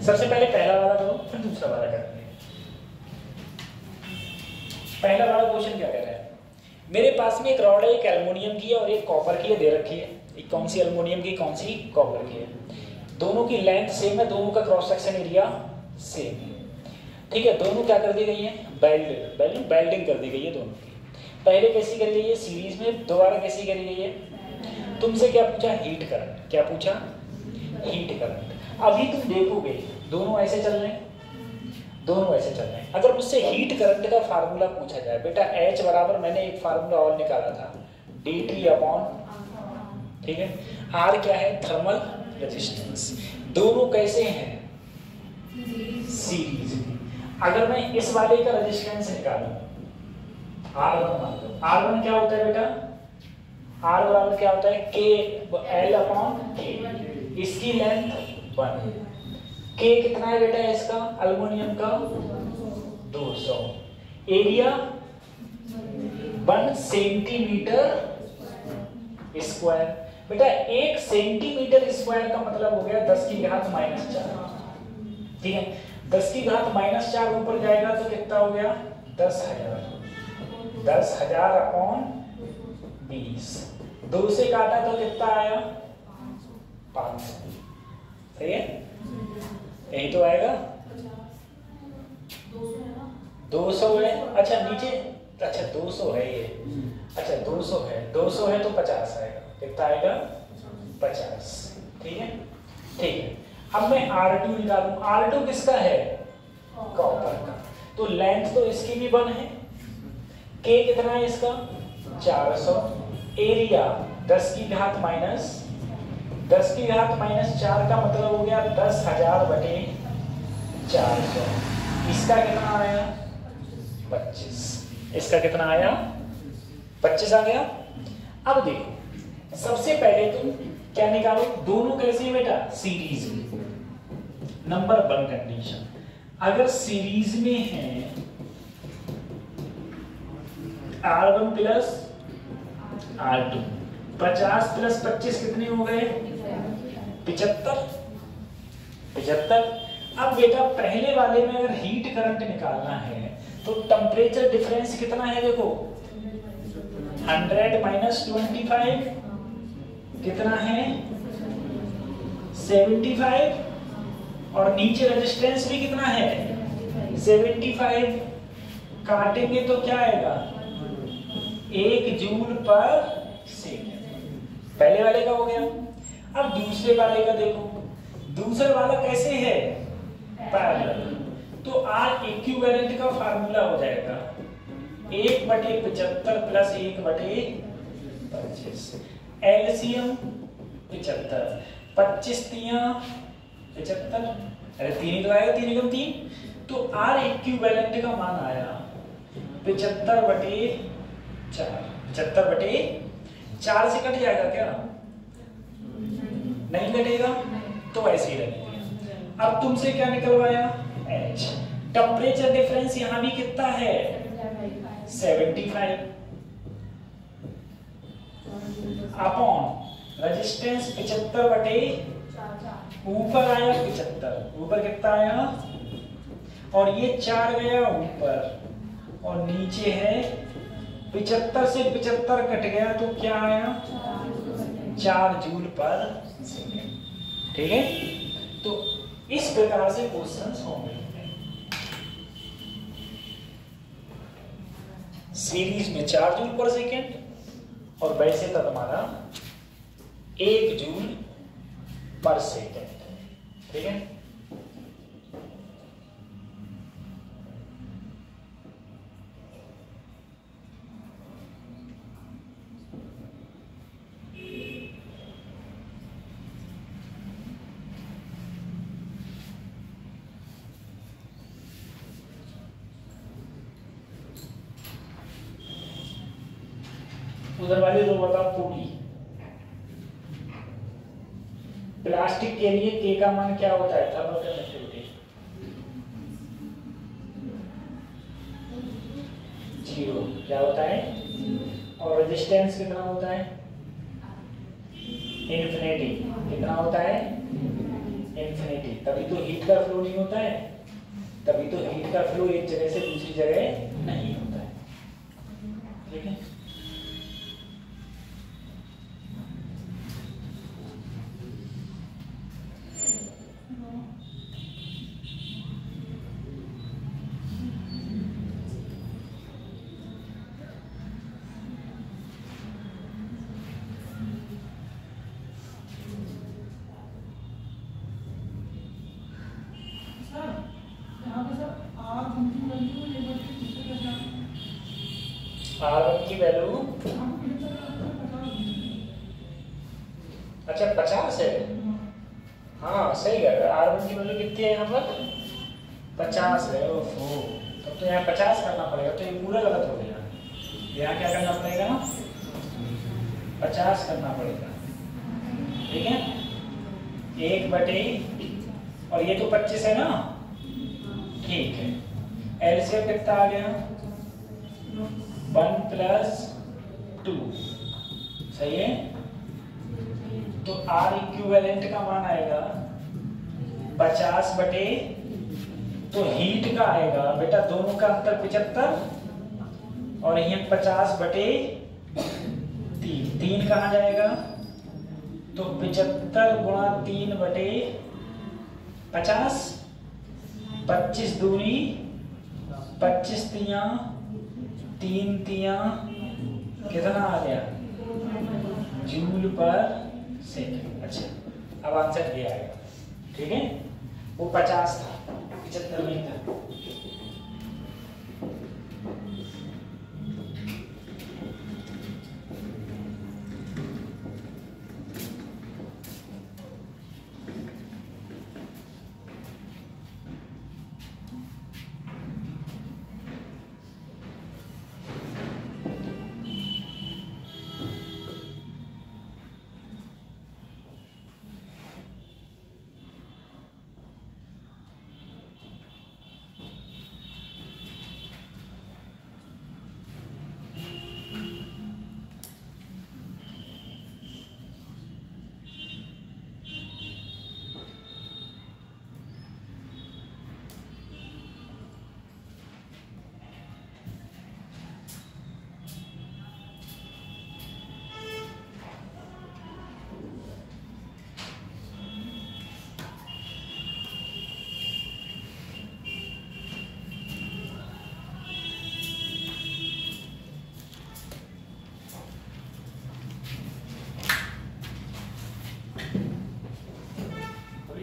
सबसे पहले पहला वाला करो, फिर दूसरा वाला करेंगे। पहला वाला क्वेश्चन क्या कह रहा है, मेरे पास में एक रॉड है, एक एल्युमिनियम की है और एक कॉपर की है, दे रखी है, एक कौन सी एल्युमिनियम की, कौन सी कॉपर की है, दोनों की लेंथ सेम है, दोनों का क्रॉस सेक्शन एरिया सेम है, ठीक है। दोनों क्या कर दी गई है, बेल्डिंग कर दी गई है दोनों की। पहले कैसी करी गई है सीरीज में, दोबारा कैसी करी गई है, तुमसे क्या पूछा, हीट करंट, क्या पूछा, हीट करंट। अभी तुम देखोगे दोनों ऐसे चल रहे हैं, दोनों ऐसे चल रहे हैं। अगर मुझसे हीट करंट का फार्मूला पूछा जाए, बेटा H बराबर मैंने एक फार्मूला और निकाला था, dt अपॉन, ठीक है, R क्या है थर्मल रेजिस्टेंस, दोनों कैसे हैं? सीरीज में। अगर मैं इस वाले का रेजिस्टेंस निकालूं, R1 मान लो, R1 क्या होता है बेटा? R बराबर क्या होता है? K L upon K। इसकी लेंथ 1। K कितना है बेटा इसका? अल्युमिनियम का 200। Area 1 centimetre square. बेटा 1 सेंटीमीटर स्क्वायर का मतलब हो गया 10 की घात -4। ठीक है, 10 की घात -4 ऊपर जाएगा तो कितना हो गया? 10,000। 10,000 अपॉन 20। 2 से काटा तो कितना आया? 500। सही है, यही तो आएगा। 200 है। अच्छा नीचे, अच्छा 200 है ये। अच्छा 200 है, 200 है तो 50 आएगा। कितना आएगा? 50। ठीक है, ठीक है। अब मैं R2 निकालूं। R2 किसका है? कॉपर का। तो लेंथ तो इसकी भी 1 है। K कितना है इसका? 400। एरिया 10 की घात -4 का मतलब हो गया 10,000 बटे 400। इसका कितना आया? 25। इसका कितना आया? 25 आ गया। अब देखो, सबसे पहले तुम क्या निकालो? दोनों कैसे हैं बेटा? सीरीज में। नंबर 1 कंडीशन, अगर सीरीज में है R1 प्लस R2, 50 प्लस 25 कितने हो गए? 75। अब बेटा पहले वाले में अगर हीट करंट निकालना है तो टेम्परेचर डिफरेंस कितना है? देखो 100 - 25 कितना है? 75। और नीचे रेजिस्टेंस भी कितना है? 75। काटेंगे तो क्या आएगा? 1 जूल पर सेकेंड। पहले वाले का हो गया। अब दूसरे वाले का देखो, दूसरे वाला कैसे है? पैरेलल। तो R इक्विवेलेंट का फार्मूला हो जाएगा 1/75 प्लस 1/25। एलसीएम 75, 25 तिया 75। अरे 3 तो आएगा, 3 × 3। तो R इक्विवेलेंट का मान आया 75/4। 75/4 से कट जाएगा क्या? नहीं कटेगा, तो ऐसे ही रहेगा। अब तुमसे क्या निकलवाया? H। टेम्परेचर डिफरेंस यहां भी कितना है? 75 अपॉन रेजिस्टेंस 75/, ऊपर आया 75, ऊपर कितना आया? और ये 4 गया ऊपर और नीचे है 75 से 75 कट गया तो क्या आया? 4 जूल पर सेकेंड। ठीक है, तो इस प्रकार से क्वेश्चंस होंगे। सीरीज में 4 जूल पर सेकेंड और वैसे तक हमारा 1 जूल पर सेकेंड। ठीक है, उधर वाले जो बताओ पूरी। प्लास्टिक के लिए के का मान क्या होता है? थर्मल कंडक्टिविटी 0 क्या होता है? और रेजिस्टेंस कितना होता है? इन्फिनिटी। कितना होता है? इन्फिनिटी। तभी तो हीट का फ्लो नहीं होता है, तभी तो हीट का फ्लो एक जगह से दूसरी जगह नहीं होता है। ठीक है, R1 की वैल्यू अच्छा 50 है। हाँ सही कह रहे हो, R1 की वैल्यू कितनी है यहाँ पर 50 है। ओहो, तब तो यहाँ 50 करना पड़ेगा, तो ये पूरा गलत हो गया। यहाँ क्या करना पड़ेगा 50 करना पड़ेगा, ठीक है। 1 बटे और ये तो 25 है ना, ठीक है। एलसीएम कितना आ गया 1 + 2, सही है। तो R इक्विवेलेंट का मान आएगा 50 बटे, तो हीट का आएगा बेटा दोनों का अंतर 75 और ये 50 बटे 3 कहाँ जाएगा, तो 75 गुणा 3 बटे 50, 25 दूनी 25 तिया 3 तिया कितना आ गया जूल पर सेकंड। अच्छा अब आंसर ये आएगा, ठीक है। वो 50 था, 75 नहीं था।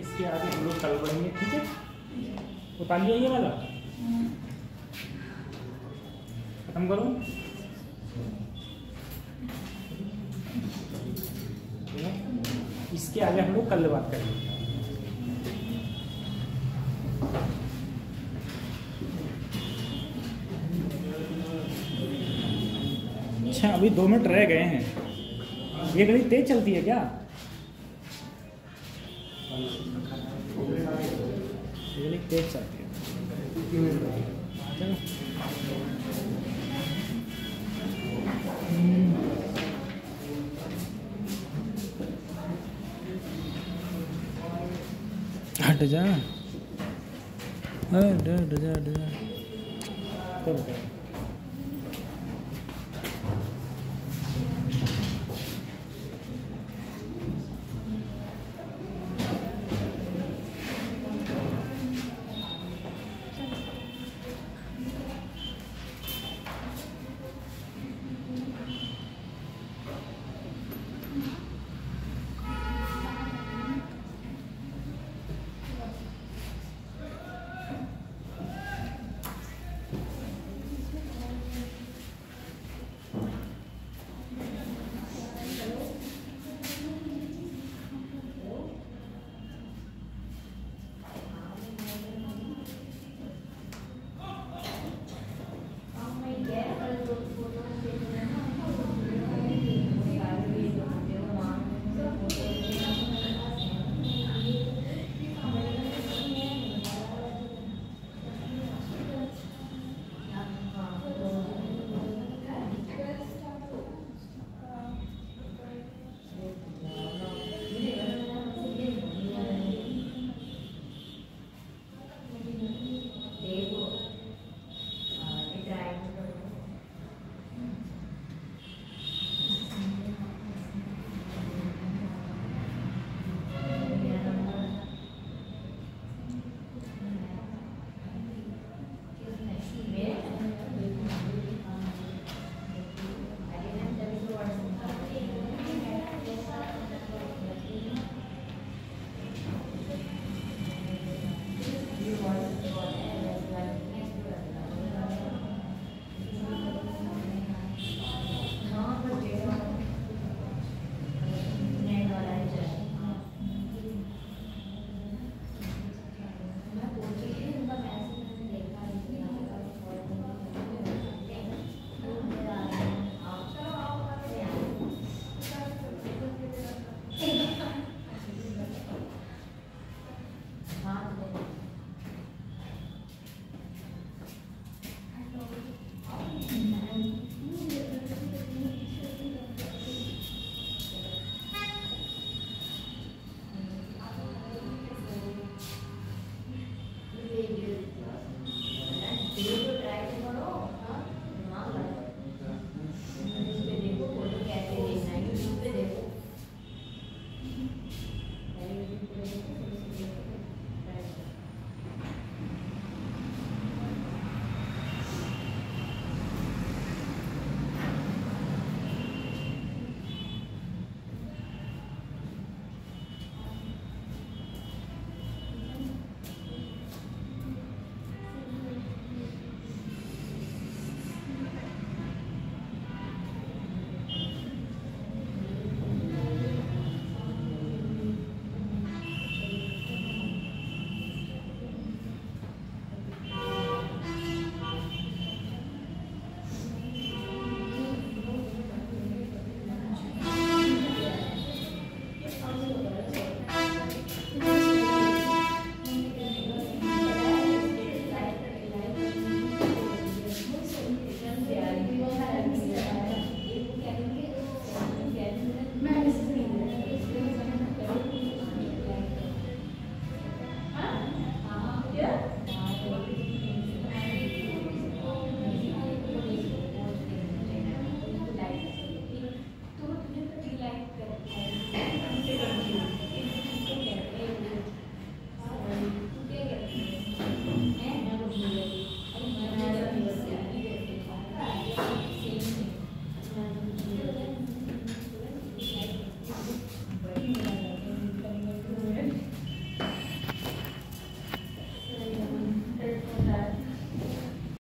इसके आगे हम लोग कल बढ़ेंगे, ठीक है। उतार लिया ये वाला, खत्म करो। इसके आगे हम लोग कल बात करेंगे। अच्छा अभी 2 मिनट रह गए हैं। ये घड़ी तेज चलती है क्या? ये तेज चलती है। हट जा, हट जा, हट जा।